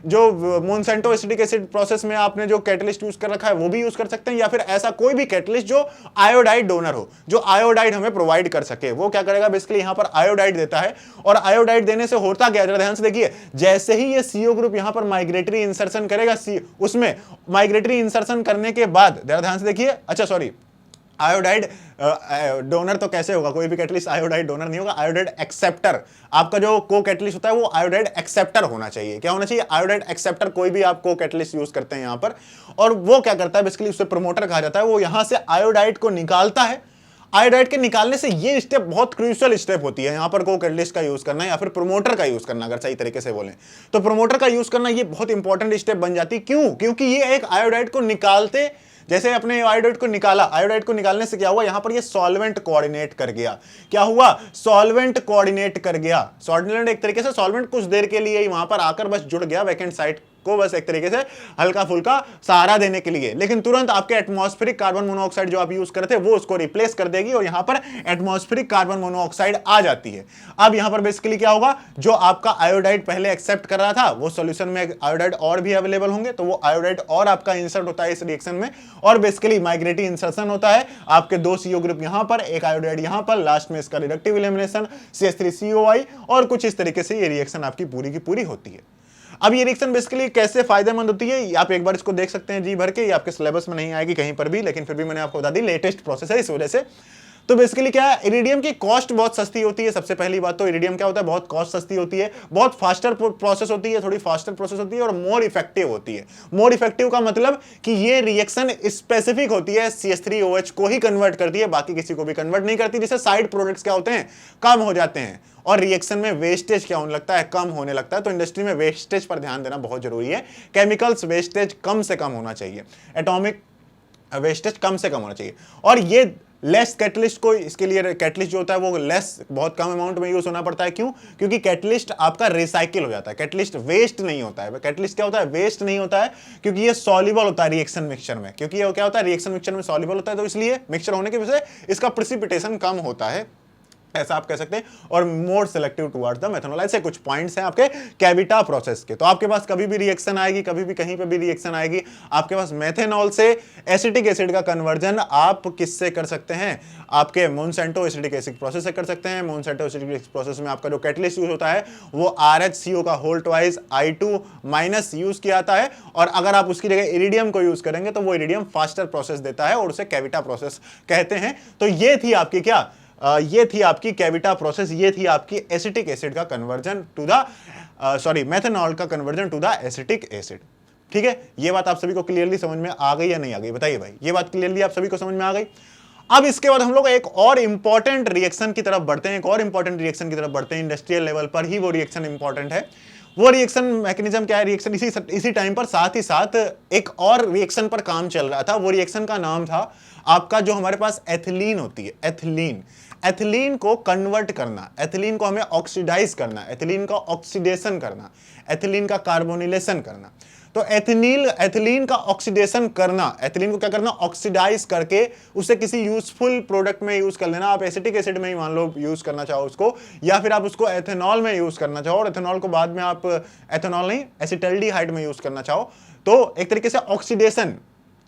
जो मोनसेंटो एसिटिक एसिड प्रोसेस में आपने जो कैटलिस्ट यूज कर रखा है वो भी यूज कर सकते हैं, या फिर ऐसा कोई भी कैटलिस्ट जो आयोडाइड डोनर हो, जो आयोडाइड हमें प्रोवाइड कर सके। वो क्या करेगा, बेसिकली यहां पर आयोडाइड देता है, और आयोडाइड देने से होता क्या, जरा ध्यान से देखिए, जैसे ही ये CO ग्रुप यहां पर माइग्रेटरी इंसर्शन करेगा, उसमें माइग्रेटरी इंसर्शन करने के बाद, जरा ध्यान से देखिए, अच्छा सॉरी, आयोडाइड डोनर तो कैसे होगा, कोई भी कैटलिस्ट आयोडाइड डोनर नहीं होगा, आयोडाइड एक्सेप्टर। आपका जो को कैटलिस्ट होता है वो आयोडाइड एक्सेप्टर होना चाहिए। क्या होना चाहिए, आयोडाइड एक्सेप्टर। कोई भी आप को कैटलिस्ट यूज करते हैं यहां पर, और वो क्या करता है, बेसिकली उसे प्रमोटर कहा जाता है। वो यहां से आयोडाइड को निकालता है। आयोडाइड के निकालने से ये स्टेप बहुत क्रूशियल स्टेप होती है, यहां पर को कैटलिस्ट का यूज करना या फिर प्रमोटर का यूज करना, अगर सही तरीके से बोलें तो प्रमोटर का यूज करना ये बहुत इंपॉर्टेंट स्टेप बन जाती है। क्यों, क्योंकि ये एक आयोडाइड को निकालते, जैसे अपने आयोडाइड को निकाला, आयोडाइड को निकालने से क्या हुआ, यहां पर ये सॉल्वेंट कोऑर्डिनेट कर गया। क्या हुआ, सॉल्वेंट कोऑर्डिनेट कर गया। सॉल्वेंट एक तरीके से सॉल्वेंट कुछ देर के लिए ही वहां पर आकर बस जुड़ गया वैकेंट साइट को, बस एक तरीके से हल्का फुल्का सहारा देने के लिए, लेकिन तुरंत आपके एटमॉस्फेरिक कार्बन मोनोऑक्साइड जो आप यूज करते हैं वो उसको रिप्लेस कर देगी, और यहां पर एटमॉस्फेरिक कार्बन मोनोऑक्साइड आ जाती है। अब यहां पर बेसिकली क्या होगा, जो आपका आयोडाइड पहले एक्सेप्ट कर रहा था वो सॉल्यूशन में आयोडाइड और भी अवेलेबल होंगे, तो वो आयोडाइड और आपका इंसर्ट होता है इस रिएक्शन में, और बेसिकली माइग्रेटरी इंसर्शन होता है। आपके दो CO ग्रुप यहां पर, एक आयोडाइड यहां पर, लास्ट में इसका रिडक्टिव एलिमिनेशन CH3COI, और कुछ इस तरीके से ये रिएक्शन आपकी पूरी की पूरी होती है। अब ये रिएक्शन बेसिकली कैसे फायदेमंद होती है, आप एक बार इसको देख सकते हैं जी भर के, ये आपके सिलेबस में नहीं आएगी कहीं पर भी, लेकिन फिर भी मैंने आपको बता दी, लेटेस्ट प्रोसेस है इस वजह से। तो बेसिकली क्या है, इरिडियम की कॉस्ट बहुत सस्ती होती है। सबसे पहली बात तो इरिडियम क्या होता है, बहुत कॉस्ट सस्ती होती है, बहुत फास्टर प्रोसेस होती है, थोड़ी फास्टर प्रोसेस होती है, और मोर इफेक्टिव होती है। मोर इफेक्टिव का मतलब कि ये रिएक्शन स्पेसिफिक होती है, CH3OH को ही कन्वर्ट करती है, बाकी किसी को भी कन्वर्ट नहीं करती, जिससे साइड प्रोडक्ट्स क्या होते हैं, कम हो जाते हैं, और रिएक्शन में वेस्टेज क्या होने लगता है, कम होने लगता है। तो इंडस्ट्री में वेस्टेज पर ध्यान देना बहुत जरूरी है। केमिकल्स वेस्टेज कम से कम होना चाहिए, एटॉमिक वेस्टेज कम से कम होना चाहिए, और ये लेस कैटलिस्ट को, इसके लिए कैटलिस्ट जो होता है वो लेस, बहुत कम अमाउंट में यूज होना पड़ता है। क्यों, क्योंकि कैटलिस्ट आपका रिसाइकिल हो जाता है, कैटलिस्ट वेस्ट नहीं होता है। कैटलिस्ट क्या होता है, वेस्ट नहीं होता है, क्योंकि ये सॉल्युबल होता है रिएक्शन मिक्सचर में, क्योंकि ये क्या होता है, रिएक्शन मिक्सचर में सॉल्युबल होता है, तो इसलिए मिक्सचर होने की वजह से इसका प्रेसिपिटेशन कम होता है। ऐसा आप कह सकते हैं, और मोर सिलेक्टिव टुवर्ड्स द मेथनॉल। ऐसे कुछ पॉइंट्स हैं आपके कैविटा प्रोसेस के। तो आपके पास कभी भी रिएक्शन आएगी, कभी भी कहीं पे भी रिएक्शन आएगी, आपके पास मेथेनॉल से एसिटिक एसिड का कन्वर्जन आप किससे कर सकते हैं, आपके मोनसेंटो एसिटिक एसिड प्रोसेस से कर सकते हैं। मोनसेंटो एसिटिक एसिड प्रोसेस में आपका जो कैटलिस्ट यूज होता है वो RHCO का होल ट्वाइस I2- यूज किया जाता है, और अगर आप उसकी जगह इरिडियम को यूज करेंगे तो वो इरिडियम फास्टर प्रोसेस देता है और उसे कैविटा प्रोसेस कहते हैं। तो ये थी आपकी क्या, ये थी आपकी कैविटा प्रोसेस, ये थी आपकी एसिटिक एसिड का कन्वर्जन टू द मेथनॉल का conversion to the acetic acid. ठीक है, ये बात आप सभी को क्लियरली समझ में आ गई या नहीं आ गई, बताइए भाई, ये बात क्लियरली आप सभी को समझ में आ गई। अब इसके बाद हम लोग एक और इंपॉर्टेंट रिएक्शन की तरफ बढ़ते हैं, एक और इंपॉर्टेंट रिएक्शन की तरफ बढ़ते हैं, इंडस्ट्रियल लेवल पर ही वो रिएक्शन इंपॉर्टेंट है। वो रिएक्शन मैकेनिज्म क्या है, रिएक्शन इसी टाइम पर साथ ही साथ एक और रिएक्शन पर काम चल रहा था। वो रिएक्शन का नाम था आपका, जो हमारे पास एथिलीन होती है, एथिलीन, एथिलीन को कन्वर्ट करना, एथिलीन को हमें ऑक्सीडाइज करना, एथिलीन का ऑक्सीडेशन करना, एथिलीन का कार्बोनिलेशन करना। तो एथिलीन का ऑक्सीडेशन करना, एथिलीन को क्या करना, ऑक्सीडाइज करके उसे किसी यूजफुल प्रोडक्ट में यूज कर लेना। आप एसिटिक एसिड में ही मान लो यूज करना चाहो उसको, या फिर आप उसको एथेनॉल में यूज करना चाहो, और एथेनॉल को बाद में आप एथेनॉल नहीं एसिटल्डिहाइड में यूज करना चाहो। तो एक तरीके से ऑक्सीडेशन,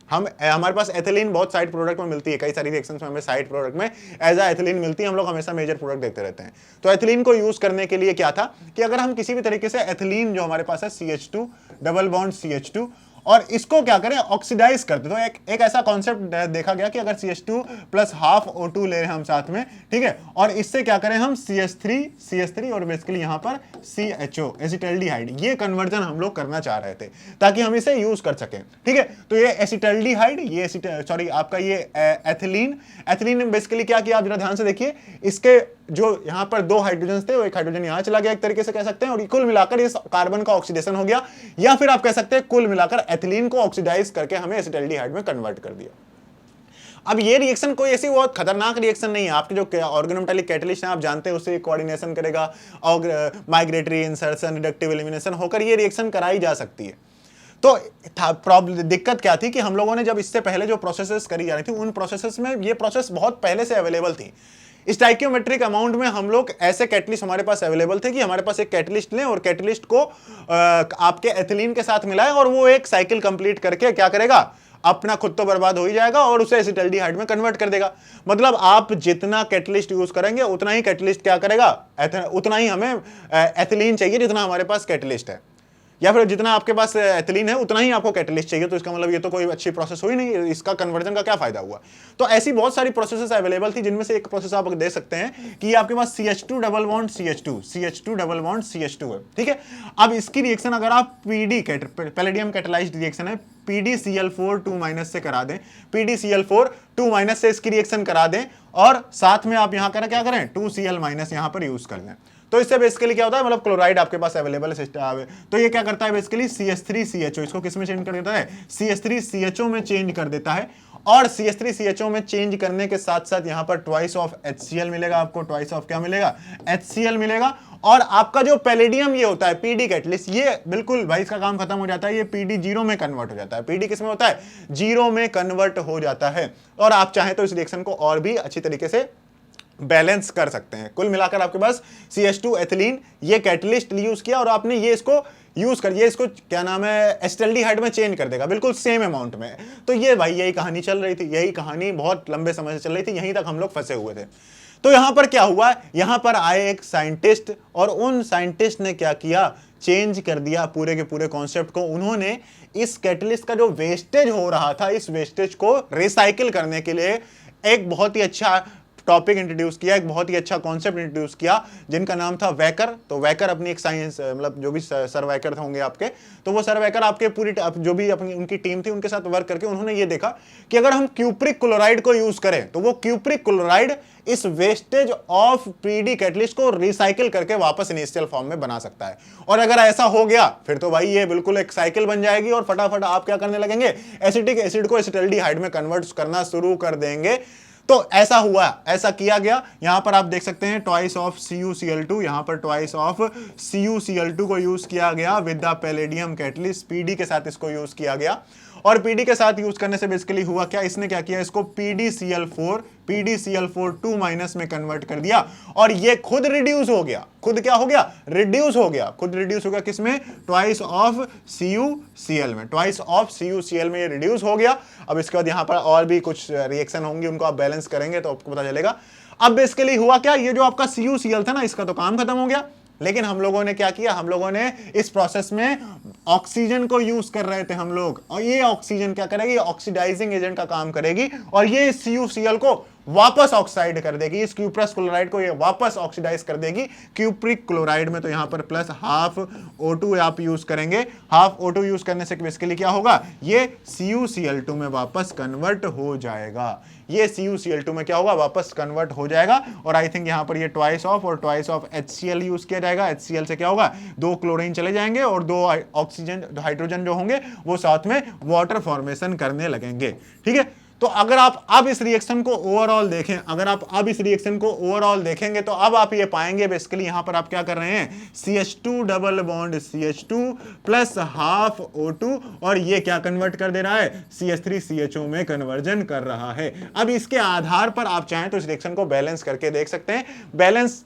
हमारे पास एथिलीन बहुत साइड प्रोडक्ट में मिलती है, कई सारी रिएक्शंस में हमें साइड प्रोडक्ट में एज अ एथिलीन मिलती है, हम लोग हमेशा मेजर प्रोडक्ट देखते रहते हैं। तो एथिलीन को यूज करने के लिए क्या था कि अगर हम किसी भी तरीके से एथिलीन जो हमारे पास है CH2 डबल बॉन्ड CH2, और इसको क्या करें, ऑक्सीडाइज करते। तो एक ऐसा कॉन्सेप्ट देखा गया कि अगर CH2 प्लस हाफ O2 ले रहे हैं हम साथ में, ठीक है, और इससे क्या करें हम CH3 और बेसिकली यहां पर CHO एसिटल्डिहाइड, ये कन्वर्जन हम लोग करना चाह रहे थे ताकि हम इसे यूज कर सकें। ठीक है, तो ये एसिटल्डिहाइड, ये आपका ये एथिलीन बेसिकली क्या किया, आप जरा ध्यान से देखिए, इसके जो यहां पर दो हाइड्रोजन थे, वो एक हाइड्रोजन यहां चला गया एक तरीके से कह सकते हैं, और कुल मिलाकर इस कार्बन का ऑक्सीडेशन हो गया, या फिर आप कह सकते हैं कुल मिलाकर एथिलीन को ऑक्सीडाइज करके हमें एसिटल्डिहाइड में कन्वर्ट कर दिया। अब ये रिएक्शन कोई ऐसी बहुत खतरनाक रिएक्शन नहीं है, आपके जो ऑर्गेनोमेटालिक कैटलिस्ट हैं आप जानते हैं उससे कोऑर्डिनेशन करेगा और माइग्रेटरी इंसर्शन रिडक्टिव एलिमिनेशन होकर ये रिएक्शन कराई जा सकती है। तो प्रॉब्लम दिक्कत क्या थी कि हम लोगों ने जब इससे पहले जो प्रोसेसेस करी जा रही थी उन प्रोसेसेस में ये प्रोसेस बहुत पहले से अवेलेबल थी। स्टाइकियोमेट्रिक अमाउंट में हम लोग ऐसे कैटलिस्ट हमारे पास अवेलेबल थे कि हमारे पास एक कैटलिस्ट लें और कैटलिस्ट को आपके एथिलीन के साथ मिलाएं, और वो एक साइकिल कंप्लीट करके क्या करेगा, अपना खुद तो बर्बाद हो ही जाएगा और उसे एसिटल्डिहाइड में कन्वर्ट कर देगा। मतलब आप जितना कैटलिस्ट यूज करेंगे उतना ही कैटलिस्ट क्या करेगा, उतना ही हमें एथिलीन चाहिए जितना हमारे पास कैटलिस्ट है, या फिर जितना आपके पास एथिलीन है उतना ही आपको कैटलिस्ट चाहिए। तो इसका मतलब ये तो कोई अच्छी प्रोसेस हुई नहीं, इसका कन्वर्जन का क्या फायदा हुआ। तो ऐसी बहुत सारी प्रोसेसेस अवेलेबल थी, जिनमें से एक प्रोसेस आप दे सकते हैं कि आपके पास CH2 double bond CH2 double bond CH2 है। ठीक है, अब इसकी रिएक्शन अगर आप पैलेडियम कैटालाइज्ड रिएक्शन है, PdCl4 2- से करा दें, PdCl4 2- से इसकी रिएक्शन करा दें, और साथ में आप यहां करें क्या करें, 2Cl- यहां पर यूज कर लें। तो इससे बेसिकली क्या होता है, मतलब क्लोराइड आपके पास अवेलेबल है, तो ये क्या करता है बेसिकली CH3CHO, इसको किस में चेंज कर देता है, CH3CHO में चेंज कर देता है, और CH3CHO में चेंज करने के साथ साथ यहां पर ट्वाइस ऑफ HCl मिलेगा, आपको ट्वाइस ऑफ क्या मिलेगा, HCl मिलेगा। और आपका जो पैलेडियम ये होता है PD कैटलिस्ट, ये बिल्कुल भाई इसका काम खत्म हो जाता है, ये PD 0 में कन्वर्ट हो जाता है। PD किस में होता है, 0 में कन्वर्ट हो जाता है, और आप चाहें तो इस रिएक्शन को और भी अच्छी तरीके से बैलेंस कर सकते हैं। कुल मिलाकर आपके पास CH2 एथिलीन ये कैटलिस्ट यूज किया, और आपने ये इसको यूज कर, ये इसको क्या नाम है, एसिटल्डिहाइड में चेंज कर देगा बिल्कुल सेम अमाउंट में। तो ये भाई यही कहानी चल रही थी, यही कहानी बहुत लंबे समय से चल रही थी, यहीं तक हम लोग फंसे हुए थे। तो यहां पर क्या हुआ, यहां पर आए एक साइंटिस्ट, और उन साइंटिस्ट ने क्या किया, चेंज कर दिया पूरे के पूरे कॉन्सेप्ट को। उन्होंने इस कैटलिस्ट का जो वेस्टेज हो रहा था, इस वेस्टेज को रिसाइकिल करने के लिए एक बहुत ही अच्छा टॉपिक इंट्रोड्यूस किया, एक बहुत ही अच्छा कॉन्सेप्ट इंट्रोड्यूस किया, जिनका नाम था वैकर। तो वैकर अपनी एक साइंस, मतलब जो भी सर वैकर होंगे आपके, तो वो सर वैकर आपके पूरी जो भी अपनी उनकी टीम थी उनके साथ वर्क करके उन्होंने ये देखा कि अगर हम क्यूप्रिक क्लोराइड को यूज करें तो वो क्यूप्रिक क्लोराइड इस वेस्टेज ऑफ PD कैटलिस्ट को रिसाइकिल करके वापस इनिशियल फॉर्म में बना सकता है। और अगर ऐसा हो गया फिर तो भाई ये बिल्कुल एक साइकिल बन जाएगी, और फटाफट आप क्या करने लगेंगे, एसिटिक एसिड को एसिटल्डिहाइड में कन्वर्ट करना शुरू कर देंगे। तो ऐसा हुआ, ऐसा किया गया। यहां पर आप देख सकते हैं ट्वाइस ऑफ CuCl2, यहां पर ट्वाइस ऑफ CuCl2 को यूज किया गया with the palladium catalyst, PD के साथ इसको यूज किया गया। और पीडी के साथ यूज करने से बेसिकली हुआ क्या, इसने क्या किया, इसको PdCl4 2 माइनस में कन्वर्ट कर दिया और ये खुद रिड्यूस हो गया, खुद क्या हो गया, रिड्यूस हो गया, खुद रिड्यूस हो गया किसमें, ट्वाइस ऑफ CuCl में, ट्वाइस ऑफ CuCl में ये रिड्यूस हो गया। अब इसके बाद यहां पर और भी कुछ रिएक्शन होंगी, उनको आप बैलेंस करेंगे तो आपको पता चलेगा। अब बेसिकली हुआ क्या, ये जो आपका CuCl था ना, इसका तो काम खत्म हो गया, लेकिन हम लोगों ने क्या किया, हम लोगों ने इस प्रोसेस में ऑक्सीजन को यूज कर रहे थे हम लोग, और ये ऑक्सीजन क्या करेगी, ऑक्सीडाइजिंग एजेंट का काम करेगी और ये CuCl को वापस ऑक्साइड कर देगी, इस क्यूप्रस क्लोराइड को ये वापस ऑक्सीडाइज कर देगी क्यूप्रिक क्लोराइड में। तो यहां पर प्लस हाफ O2 आप यूज करेंगे, हाफ O2 यूज करने से बेसिकली क्या होगा, ये CuCl2 में वापस कन्वर्ट हो जाएगा, ये CuCl2 में क्या होगा, वापस कन्वर्ट हो जाएगा। और आई थिंक यहां पर ये ट्वाइस ऑफ और ट्वाइस ऑफ HCl यूज किया जाएगा, HCl से क्या होगा, 2 क्लोरीन चले जाएंगे और 2 ऑक्सीजन हाइड्रोजन जो होंगे वो साथ में वाटर फॉर्मेशन करने लगेंगे। ठीक है, तो अगर आप अब इस रिएक्शन को ओवरऑल देखें, अगर आप अब इस रिएक्शन को ओवरऑल देखेंगे तो अब आप ये पाएंगे बेसिकली यहां पर आप क्या कर रहे हैं, CH2 double bond CH2 plus half O2 और ये क्या कन्वर्ट कर दे रहा है, CH3CHO में कन्वर्जन कर रहा है। अब इसके आधार पर आप चाहें तो इस रिएक्शन को बैलेंस करके देख सकते हैं, बैलेंस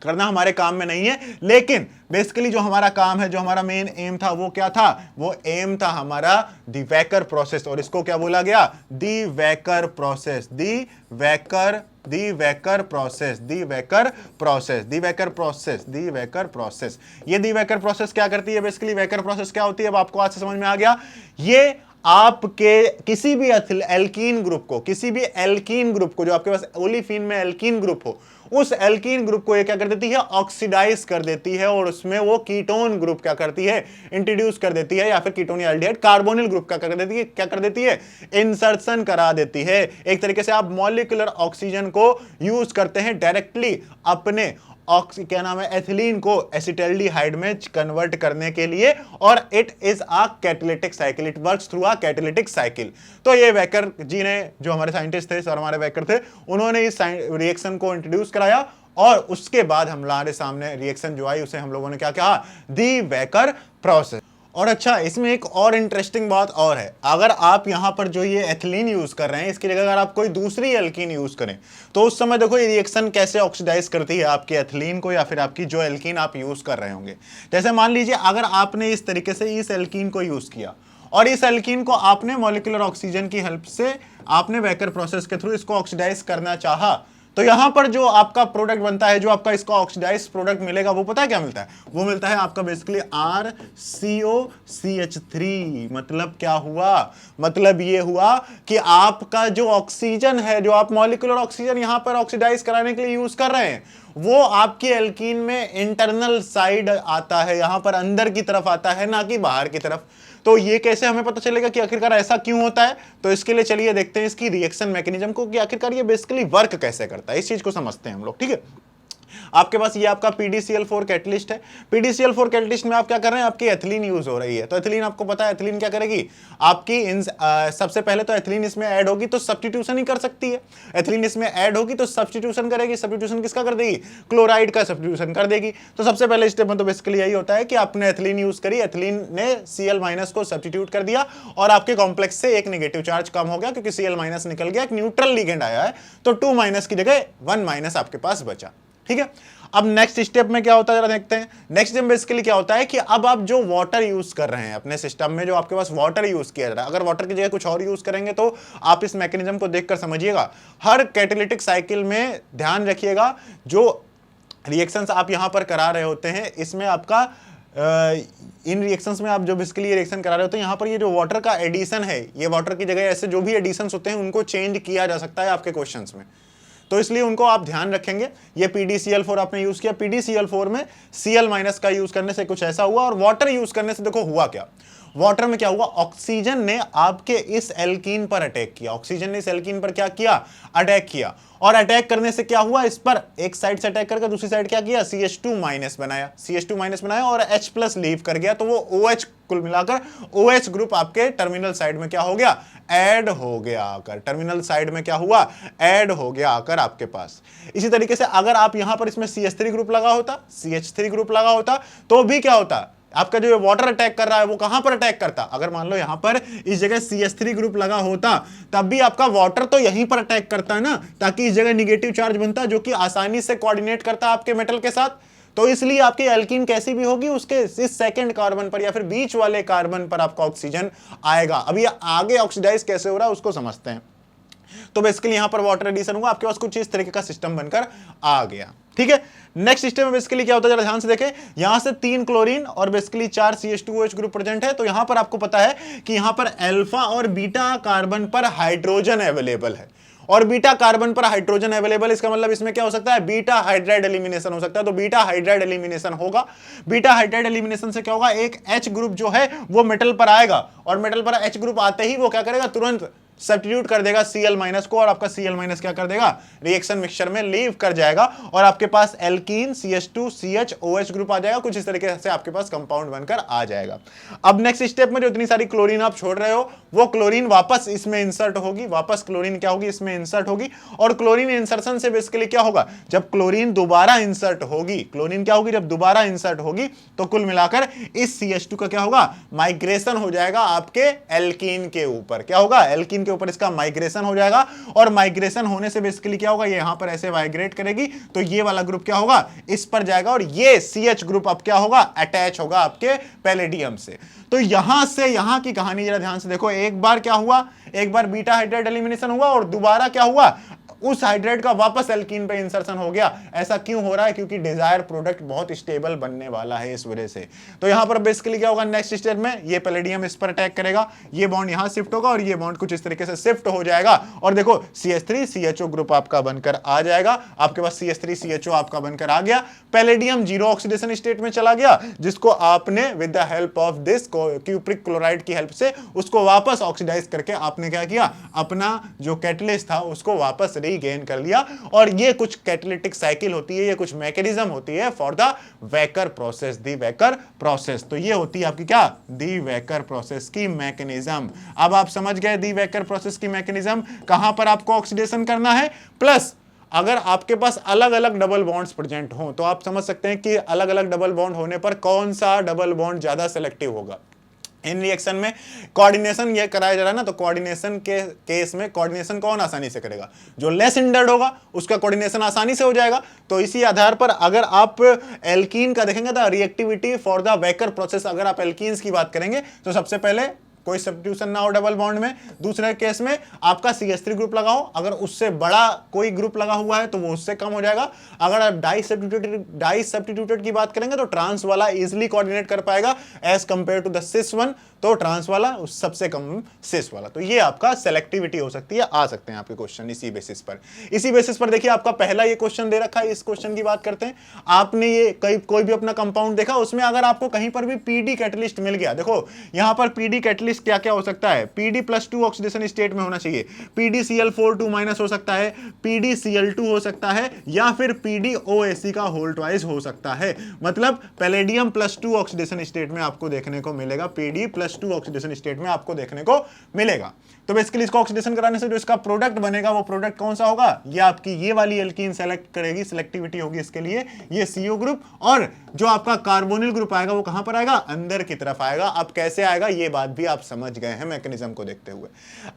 करना हमारे काम में नहीं है, लेकिन बेसिकली जो हमारा काम है, जो हमारा मेन एम था वो क्या था, वो एम था हमारा दी वैकर प्रोसेस, और इसको क्या बोला गया, दी वैकर प्रोसेस, दी वैकर प्रोसेस, दी वैकर प्रोसेस, दी वैकर प्रोसेस, दी वैकर प्रोसेस। ये दी वैकर प्रोसेस क्या करती है, बेसिकली वैकर प्रोसेस क्या होती है, अब आपको आज से समझ में आ गया। ये आपके किसी भी एल्कीन ग्रुप को, किसी भी एल्कीन ग्रुप को जो आपके पास ओलिफिन में एल्कीन ग्रुप हो, उस एल्कीन ग्रुप को ये क्या कर देती है, ऑक्सीडाइज कर देती है और उसमें वो कीटोन ग्रुप क्या करती है, इंट्रोड्यूस कर देती है, या फिर कीटोन एल्डिहाइड कार्बोनिल ग्रुप क्या कर देती है, क्या कर देती है, इंसर्शन करा देती है। एक तरीके से आप मॉलिक्यूलर ऑक्सीजन को यूज करते हैं डायरेक्टली अपने क्या नाम है, एथिलीन को एसिटाल्डिहाइड में कन्वर्ट करने के लिए, और it is a catalytic cycle, it works through a catalytic cycle. तो ये वैकर जी ने, जो हमारे साइंटिस्ट थे, सर हमारे वैकर थे, उन्होंने इस रिएक्शन को इंट्रोड्यूस कराया और उसके बाद हमारे सामने रिएक्शन जो आई उसे हम लोगों ने क्या कहा, दी वैकर प्रोसेस। और अच्छा, इसमें एक और इंटरेस्टिंग बात और है, अगर आप यहां पर जो ये एथिलीन यूज कर रहे हैं, इसकी जगह अगर आप कोई दूसरी एल्कीन यूज करें तो उस समय देखो ये रिएक्शन कैसे ऑक्सीडाइज करती है आपके एथिलीन को, या फिर आपकी जो एल्कीन आप यूज कर रहे होंगे। जैसे मान लीजिए अगर आपने इस तरीके से इस एल्कीन को यूज किया और इस एल्कीन को आपने मॉलिक्यूलर ऑक्सीजन की हेल्प से आपने वैकर प्रोसेस के थ्रू इसको ऑक्सीडाइज करना चाहा, तो यहां पर जो आपका प्रोडक्ट बनता है, जो आपका इसका ऑक्सीडाइज प्रोडक्ट मिलेगा, वो पता है क्या मिलता है, वो मिलता है आपका बेसिकली RCOCH3। मतलब क्या हुआ, मतलब ये हुआ कि आपका जो ऑक्सीजन है, जो आप मॉलिक्यूलर ऑक्सीजन यहां पर ऑक्सीडाइज कराने के लिए यूज कर रहे हैं, वो आपकी एल्कीन में इंटरनल साइड आता है, यहां पर अंदर की तरफ आता है, ना कि बाहर की तरफ। तो ये कैसे हमें पता चलेगा कि आखिरकार ऐसा क्यों होता है, तो इसके लिए चलिए देखते हैं इसकी रिएक्शन मैकेनिज्म को, कि आखिरकार ये बेसिकली वर्क कैसे करता है, इस चीज को समझते हैं हम लोग। ठीक है, आपके पास ये आपका PdCl4 कैटलिस्ट है, PdCl4 कैटलिस्ट में आप क्या कर रहे हैं, आपकी एथिलीन यूज हो रही है। तो एथिलीन आपको पता है, एथिलीन क्या करेगी, आपकी सबसे पहले तो एथिलीन इसमें ऐड होगी तो सब्स्टिट्यूशन ही कर सकती है, एथिलीन इसमें ऐड होगी तो सब्स्टिट्यूशन करेगी, सब्स्टिट्यूशन किसका कर देगी, क्लोराइड का सब्स्टिट्यूशन कर देगी। तो सबसे पहले स्टेप में तो बेसिकली यही होता है कि आपने एथिलीन यूज करी, एथिलीन ने Cl- को सब्स्टिट्यूट कर दिया और आपके कॉम्प्लेक्स से एक नेगेटिव चार्ज कम हो गया, क्योंकि Cl- निकल गया, एक न्यूट्रल लिगेंड आया है, तो 2- की जगह 1- आपके पास बचा। ठीक है, अब नेक्स्ट स्टेप में क्या होता है जरा देखते हैं। नेक्स्ट स्टेप बेसिकली क्या होता है कि अब आप जो वाटर यूज कर रहे हैं अपने सिस्टम में, जो आपके पास वाटर यूज किया जा रहा है, अगर वाटर की जगह कुछ और यूज करेंगे तो आप इस मैकेनिज्म को देखकर समझिएगा। हर कैटालिटिक साइकिल में ध्यान रखिएगा, जो रिएक्शंस आप यहां पर करा रहे होते हैं, इसमें आपका इन रिएक्शंस में आप जो बेसिकली रिएक्शन करा रहे होते हैं, यहां पर ये जो वाटर का एडिशन है, ये वाटर की जगह ऐसे जो भी एडिशंस होते हैं उनको चेंज किया जा सकता है आपके क्वेश्चंस में, तो इसलिए उनको आप ध्यान रखेंगे। ये PdCl4 आपने यूज किया, PdCl4 में Cl- का यूज करने से कुछ ऐसा हुआ, और वाटर यूज करने से देखो हुआ क्या, वाटर में क्या हुआ, ऑक्सीजन ने आपके इस एल्कीन पर अटैक किया, ऑक्सीजन ने इस एल्कीन पर क्या किया, अटैक किया, और अटैक करने से क्या हुआ, इस पर एक साइड से अटैक करके दूसरी साइड क्या किया, CH2- बनाया, CH2- बनाया और H+ लीव कर गया, तो वो OH कुल मिलाकर OH ग्रुप आपके टर्मिनल साइड में क्या हो गया, ऐड हो गया आकर, टर्मिनल साइड में क्या हुआ, ऐड हो गया आकर आपके पास। इसी तरीके से अगर आप यहां पर इसमें CH3 ग्रुप लगा होता, CH3 ग्रुप लगा होता, तो भी क्या होता, आपका जो वाटर अटैक कर रहा है वो कहां पर अटैक करता, अगर मान लो यहां पर इस जगह CH3 ग्रुप लगा होता तब भी आपका वाटर तो यहीं पर अटैक करता है ना, ताकि इस जगह निगेटिव चार्ज बनता जो कि आसानी से कोऑर्डिनेट करता आपके मेटल के साथ। तो इसलिए आपकी एल्कीन कैसी भी होगी उसके इस सेकंड कार्बन पर या फिर बीच वाले कार्बन पर आपका ऑक्सीजन आएगा। अब ये आगे ऑक्सीडाइज कैसे हो रहा है उसको समझते हैं। तो बेसिकली यहां पर वाटर एडिशन हुआ, आपके पास कुछ इस तरीके का सिस्टम बनकर आ गया। ठीक है, नेक्स्ट सिस्टम में बेसिकली क्या होता है जरा ध्यान से देखें। यहां से 3 क्लोरीन और बेसिकली 4 CH2OH ग्रुप प्रेजेंट है। तो यहां पर आपको पता है कि यहां पर अल्फा और बीटा कार्बन पर हाइड्रोजन अवेलेबल है, और बीटा कार्बन पर हाइड्रोजन अवेलेबल, इसका मतलब इसमें क्या हो सकता है, बीटा हाइड्राइड एलिमिनेशन हो सकता है। तो बीटा हाइड्राइड एलिमिनेशन होगा। बीटा हाइड्राइड एलिमिनेशन से क्या होगा, एक H ग्रुप जो है वो मेटल पर आएगा, और मेटल पर H ग्रुप आते ही वो क्या करेगा, तुरंत सब्स्टिट्यूट कर देगा Cl- को, और आपका Cl- क्या कर देगा, रिएक्शन मिक्सचर में लीव कर जाएगा, और आपके पास एल्कीन CH2CHOH ग्रुप आ जाएगा। कुछ इस तरीके से आपके पास कंपाउंड बनकर आ जाएगा। अब नेक्स्ट स्टेप में जो इतनी सारी क्लोरीन आप छोड़ रहे हो वो क्लोरीन वापस इसमें इंसर्ट होगी, वापस क्लोरीन क्या होगी, इसमें इंसर्ट होगी। और क्लोरीन इंसर्शन से बेसिकली क्या होगा, जब क्लोरीन दोबारा इंसर्ट होगी, क्लोरीन क्या होगी, जब दोबारा इंसर्ट होगी तो कुल मिलाकर इस CH2 का क्या होगा, माइग्रेशन हो जाएगा आपके एल्कीन के ऊपर। क्या होगा, एल्कीन के ऊपर इसका माइग्रेशन हो जाएगा, और माइग्रेशन होने से बेसिकली क्या होगा, ये यहां पर ऐसे माइग्रेट करेगी तो ये वाला ग्रुप क्या होगा, इस पर जाएगा, और ये CH ग्रुप अब क्या होगा, अटैच होगा आपके पैलेडियम से। तो यहां से यहां की कहानी जरा ध्यान से देखो। एक बार क्या हुआ, एक बार बीटा हाइड्राइड एलिमिनेशन हुआ, और दोबारा क्या हुआ, उस हाइड्राइड का वापस एल्कीन पे इंसर्शन हो गया। ऐसा क्यों हो रहा है, क्योंकि डिजायर प्रोडक्ट बहुत स्टेबल बनने वाला है इस वजह से। तो यहां पर बेसिकली क्या होगा, नेक्स्ट स्टेप में ये पैलेडियम इस पर अटैक करेगा, ये बॉन्ड यहां शिफ्ट होगा, और ये बॉन्ड कुछ इस तरीके से शिफ्ट हो जाएगा, और देखो CH3CHO ग्रुप आपका बनकर आ जाएगा। आपके पास CH3CHO आपका बनकर आ गया, पैलेडियम जीरो ऑक्सीडेशन स्टेट में चला गया, जिसको आपने with the help of this cupric chloride की हेल्प से उसको वापस ऑक्सीडाइज करके आपने क्या किया, अपना जो कैटलिस्ट था उसको वापस गेन कर लिया। और ये कुछ कैटालिटिक साइकिल होती है, ये कुछ मैकेनिज्म होती है for the waker process, the waker process. तो ये होती है आपकी क्या, दी वेकर प्रोसेस की मैकेनिज्म। अब आप समझ गए दी वेकर प्रोसेस की मैकेनिज्म, कहां पर आपको ऑक्सीडेशन करना है। प्लस अगर आपके पास अलग अलग डबल बॉन्ड्स प्रेजेंट हो तो आप समझ सकते हैं कि अलग अलग डबल बॉन्ड होने पर कौन सा डबल बॉन्ड ज्यादा सेलेक्टिव होगा। इन रिएक्शन में कोऑर्डिनेशन ये कराया जा रहा है ना, तो कोऑर्डिनेशन के केस में कोऑर्डिनेशन कौन आसानी से करेगा, जो लेस हिंडर्ड होगा उसका कोऑर्डिनेशन आसानी से हो जाएगा। तो इसी आधार पर अगर आप एल्कीन का देखेंगे तो reactivity for the waker process, अगर आप एल्कीन्स की बात करेंगे तो सबसे पहले कोई सब्स्टिट्यूशन ना हो डबल बॉन्ड में। दूसरे केस में आपका CH3 ग्रुप लगाओ, अगर उससे बड़ा कोई ग्रुप लगा हुआ है तो वो उससे कम हो जाएगा। अगर आप डाई सब्स्टिट्यूटेड की बात करेंगे तो ट्रांस वाला इजीली कोऑर्डिनेट कर पाएगा as compare to the cis one, तो ट्रांस वाला उस सबसे कम सिस वाला। तो ये आपका सेलेक्टिविटी हो सकती है, आ सकते हैं आपके क्वेश्चन इसी बेसिस पर। इसी बेसिस पर देखिए आपका पहला ये क्वेश्चन दे रखा है, इस क्वेश्चन की बात करते हैं। आपने ये कोई भी अपना कंपाउंड देखा, उसमें अगर आपको कहीं पर भी PD कैटलिस्ट मिल गया, देखो यहां पर PD कैटलिस्ट क्या क्या हो सकता है, PD+2 ऑक्सीडेशन स्टेट में होना चाहिए, PdCl4 2- हो सकता है, PdCl2 हो सकता है, या फिर PdOAC का होल ट्वाइस हो सकता है। मतलब पैलेडियम +2 ऑक्सीडेशन स्टेट में आपको देखने को मिलेगा, PD+2 ऑक्सीडेशन स्टेट में आपको देखने को मिलेगा। तो बेसिकली इसको ऑक्सीडेशन कराने से जो इसका प्रोडक्ट बनेगा वो प्रोडक्ट कौन सा होगा, ये आपकी ये वाली एल्कीन सेलेक्ट करेगी, सिलेक्टिविटी होगी इसके लिए ये CO ग्रुप, और जो आपका कार्बोनिल ग्रुप आएगा वो कहां पर आएगा, अंदर की तरफ आएगा। अब कैसे आएगा ये बात भी आप समझ गए हैं मैकेनिज्म को देखते हुए।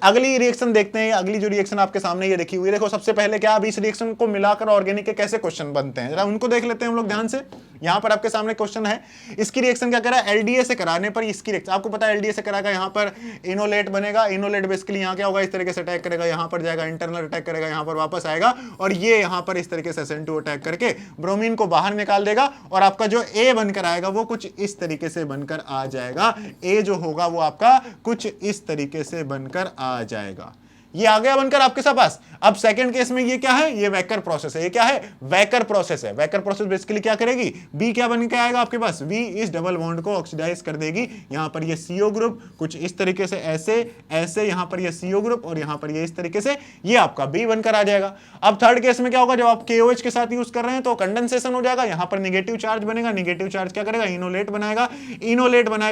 अगली रिएक्शन देखते हैं, अगली जो रिएक्शन आपके सामने ये देखी हुई, देखो सबसे पहले क्या, अब इस रिएक्शन को मिलाकर ऑर्गेनिक के कैसे क्वेश्चन बनते हैं जरा उनको देख लेते हैं हम लोग ध्यान से। यहां पर आपके सामने क्वेश्चन है, इसकी रिएक्शन क्या करा, LDA से कराने पर इसकी रिएक्शन आपको पता है LDA से कराएगा, यहां पर इनोलेट बनेगा, इनोलेट बेसिकली यहां क्या होगा, इस तरीके से अटैक करेगा, यहां पर जाएगा इंटरनल अटैक करेगा, यहां पर वापस आएगा, और ये यहां पर इस तरीके से SN2 अटैक करके ब्रोमीन को बाहर निकाल देगा, और आपका जो A बनकर आएगा वो कुछ इस तरीके से बनकर आ जाएगा। A जो होगा वो आपका कुछ इस तरीके से बनकर आ जाएगा। ये आ गया बनकर आपके पास। अब सेकंड केस में ये क्या है, ये वेकर प्रोसेस है, ये क्या है, वेकर प्रोसेस है। वेकर प्रोसेस बेसिकली क्या करेगी, बी क्या बन के आएगा आपके पास, बी इस डबल बॉन्ड को ऑक्सीडाइज कर देगी। यहां पर ये CO ग्रुप कुछ इस तरीके से ऐसे ऐसे, यहां पर ये CO ग्रुप, और यहां पर ये इस तरीके से ये आपका बी बनकर आ जाएगा। अब थर्ड केस में क्या होगा, जब आप KOH के साथ यूज कर रहे हैं तो कंडेंसेशन हो जाएगा, यहां पर निगेटिव चार्ज बनेगा, निगेटिव चार्ज क्या करेगा, इनोलेट बनाएगा,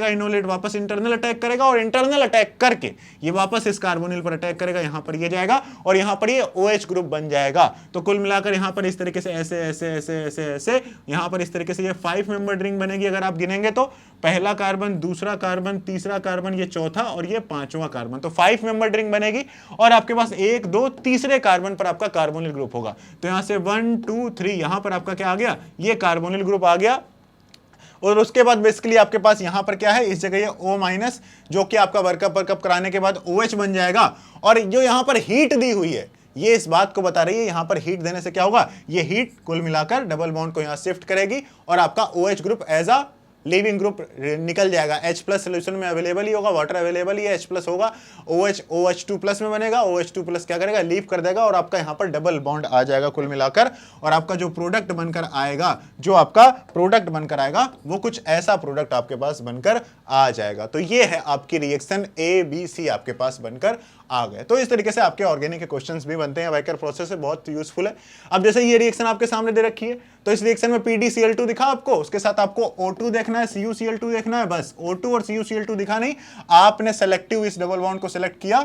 इनोलेट वापस इंटरनल अटैक करेगा, और इंटरनल अटैक करके ये वापस इस कार्बोनिल पर अटैक करेगा, यहां पर ये जाएगा, और यहां पर ये OH ग्रुप बन जाएगा। तो कुल मिलाकर यहाँ पर इस तरीके से ऐसे ऐसे ऐसे ऐसे ऐसे यहाँ पर इस तरीके से ये 5 मेंबर रिंग बनेगी। अगर आप गिनेंगे तो पहला कार्बन, दूसरा कार्बन, तीसरा कार्बन, ये चौथा और ये पांचवा कार्बन, तो 5 मेंबर रिंग बनेगी। और आपके पास 1 2 तीसरे कार्बन पर आपका कार्बोनिल ग्रुप होगा। तो यहां से 1 2 3 यहां पर आपका क्या आ गया, ये कार्बोनिल ग्रुप आ गया। और उसके बाद बेसिकली आपके पास यहां पर क्या है, इस जगह ये O- जो कि आपका वर्कअप कराने के बाद OH बन जाएगा। और जो यहां पर हीट दी हुई है ये इस बात को बता रही है, यहां पर हीट देने से क्या होगा, ये हीट कुल मिलाकर डबल बॉन्ड को यहां शिफ्ट करेगी और आपका OH group as a leaving group निकल जाएगा। H+ सोल्यूशन में अवेलेबल ही होगा, वाटर अवेलेबल ही है, H+ होगा, OH2+ में बनेगा, OH2+ क्या करेगा, लीव कर देगा और आपका यहाँ पर डबल बॉन्ड आ जाएगा कुल मिलाकर। और आपका जो प्रोडक्ट बनकर आएगा, वो कुछ ऐसा प्रोडक्ट आपके पास बनकर आ जाएगा। तो ये है आपकी रिएक्शन ABC आपके पास बनकर आ गए। तो इस तरीके से आपके ऑर्गेनिक के क्वेश्चंस भी बनते हैं। वेकर प्रोसेस है, बहुत यूजफुल है। अब जैसे ये रिएक्शन आपके सामने दे रखी है, तो इस रिएक्शन में PdCl2 दिखा आपको, उसके साथ आपको O2 देखना है, CuCl2 देखना है, बस O2 और CuCl2 दिखा नहीं, आपने सेलेक्टिव इस डबल बॉन्ड को सेलेक्ट किया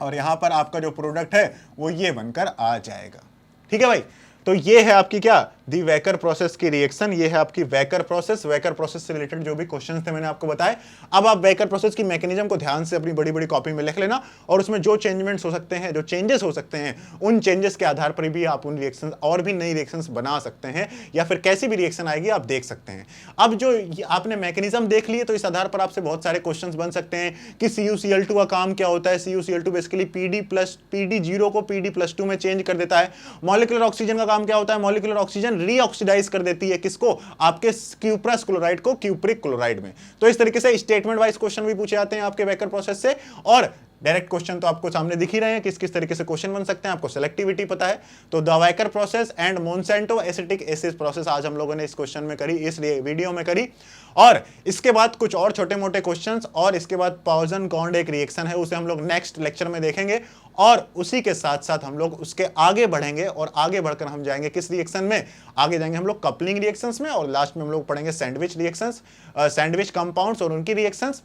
और यहां पर आपका जो प्रोडक्ट है वो ये बनकर आ जाएगा। ठीक है भाई, तो ये है आपकी क्या, दी वेकर प्रोसेस की रिएक्शन। ये है आपकी वेकर प्रोसेस। वेकर प्रोसेस से रिलेटेड जो भी क्वेश्चंस थे मैंने आपको बताए। अब आप वेकर प्रोसेस की मैकेनिज्म को ध्यान से अपनी बड़ी बड़ी कॉपी में लिख लेना और उसमें जो चेंजमेंट्स हो सकते हैं, जो चेंजेस हो सकते हैं, उन चेंजेस के आधार पर भी आप उन रिएक्शंस और भी नई रिएक्शंस बना सकते हैं, या फिर कैसी भी रिएक्शन आएगी आप देख सकते हैं। अब जो आपने मैकेनिज्म देख लिए, तो इस आधार पर आपसे बहुत सारे क्वेश्चंस बन सकते हैं कि CuCl2 का काम क्या होता है। CuCl2 बेसिकली PD0 को PD+2 में चेंज कर देता है। मॉलिक्यूलर ऑक्सीजन का काम क्या होता है, मॉलिक्यूलर ऑक्सीजन रीऑक्सीडाइज कर देती है किसको, आपके क्यूप्रस क्लोराइड को क्यूप्रिक क्लोराइड में। तो इस तरीके से स्टेटमेंट वाइज क्वेश्चन भी पूछे जाते हैं आपके वेकर प्रोसेस से। और डायरेक्ट क्वेश्चन तो आपको सामने दिख ही रहे हैं किस किस तरीके से क्वेश्चन बन सकते हैं, आपको सेलेक्टिविटी पता है। तो the waker process and Monsanto acetic acid process आज हम लोगों ने इस क्वेश्चन में करी, इस वीडियो में करी। और इसके बाद कुछ और छोटे मोटे क्वेश्चंस, और इसके बाद पॉइजन कॉन्ड एक रिएक्शन है, उसे हम लोग नेक्स्ट लेक्चर में देखेंगे। और उसी के साथ साथ हम लोग उसके आगे बढ़ेंगे और आगे बढ़कर हम जाएंगे किस रिएक्शन में, आगे जाएंगे हम लोग कपलिंग रिएक्शंस में, और लास्ट में हम लोग पढ़ेंगे सैंडविच रिएक्शंस, सैंडविच कंपाउंड्स और उनकी रिएक्शंस।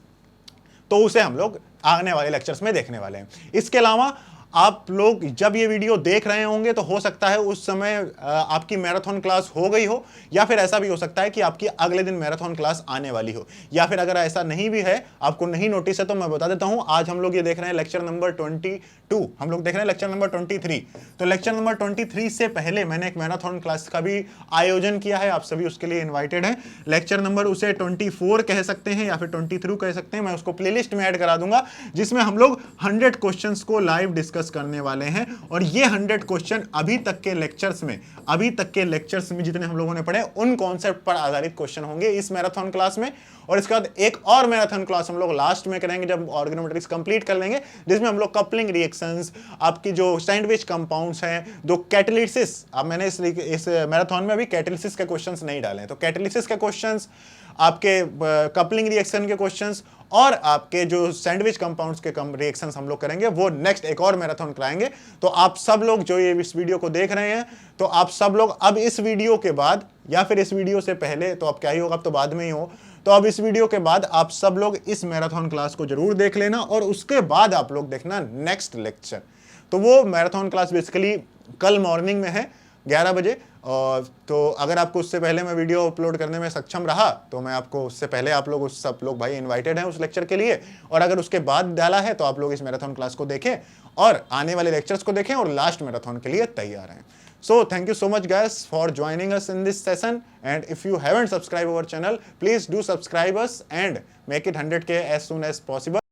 तो उसे हम लोग आने वाले लेक्चर्स में देखने वाले हैं। इसके अलावा आप लोग जब ये वीडियो देख रहे होंगे तो हो सकता है उस समय आपकी मैराथन क्लास हो गई हो, या फिर ऐसा भी हो सकता है कि आपकी अगले दिन मैराथन क्लास आने वाली हो। या फिर अगर ऐसा नहीं भी है, आपको नहीं नोटिस है, तो मैं बता देता हूं, आज हम लोग ये देख रहे हैं लेक्चर नंबर 22, हम लोग देख रहे हैं लेक्चर नंबर 23। तो लेक्चर नंबर 23 से पहले मैंने एक मैराथन क्लास का भी आयोजन किया है, आप सभी उसके लिए इन्वाइटेड हैं। लेक्चर नंबर उसे 24 कह सकते हैं या फिर 23 कह सकते हैं, मैं उसको प्लेलिस्ट में ऐड करा दूंगा, जिसमें हम लोग 100 क्वेश्चंस को लाइव डिस्कस करने वाले हैं। और ये 100 क्वेश्चन अभी तक के लेक्चर्स में जितने हम लोगों ने पढ़े, उन कॉन्सेप्ट पर आधारित क्वेश्चन होंगे इस मैराथन क्लास में। और इसके बाद एक और मैराथन क्लास हम लोग लास्ट में करेंगे जब ऑर्गेनोमेट्रिक्स कंप्लीट कर लेंगे, जिसमें हम लोग कपलिंग रिएक्शंस, आपकी जो सैंडविच कंपाउंड्स हैं, जो कैटालिसिस, अब मैंने इस मैराथन में अभी कैटालिसिस के क्वेश्चंस नहीं डाले हैं, तो कैटालिसिस के क्वेश्चंस, आपके कपलिंग रिएक्शन के क्वेश्चंस और आपके जो सैंडविच कंपाउंड्स के रिएक्शंस हम लोग करेंगे, वो नेक्स्ट एक और मैराथन कराएंगे। तो आप सब लोग जो ये इस वीडियो को देख रहे हैं, तो आप सब लोग अब इस वीडियो के बाद या फिर इस वीडियो से पहले, तो अब क्या ही होगा, अब तो बाद में ही हो, तो अब इस वीडियो के बाद आप सब लोग इस मैराथन क्लास को जरूर देख लेना और उसके बाद आप लोग देखना नेक्स्ट लेक्चर। तो वो मैराथन क्लास बेसिकली कल मॉर्निंग में है 11 बजे। और तो अगर आपको उससे पहले मैं वीडियो अपलोड करने में सक्षम रहा, तो मैं आपको उससे पहले, आप लोग उस सब लोग भाई इनवाइटेड हैं उस लेक्चर के लिए। और अगर उसके बाद डाला है तो आप लोग इस मैराथन क्लास को देखें और आने वाले लेक्चर्स को देखें और लास्ट मैराथन के लिए तैयार हैं। So thank you so much guys for joining us in this session, and if you haven't subscribed our channel, please do subscribe us and make it 100K as soon as possible.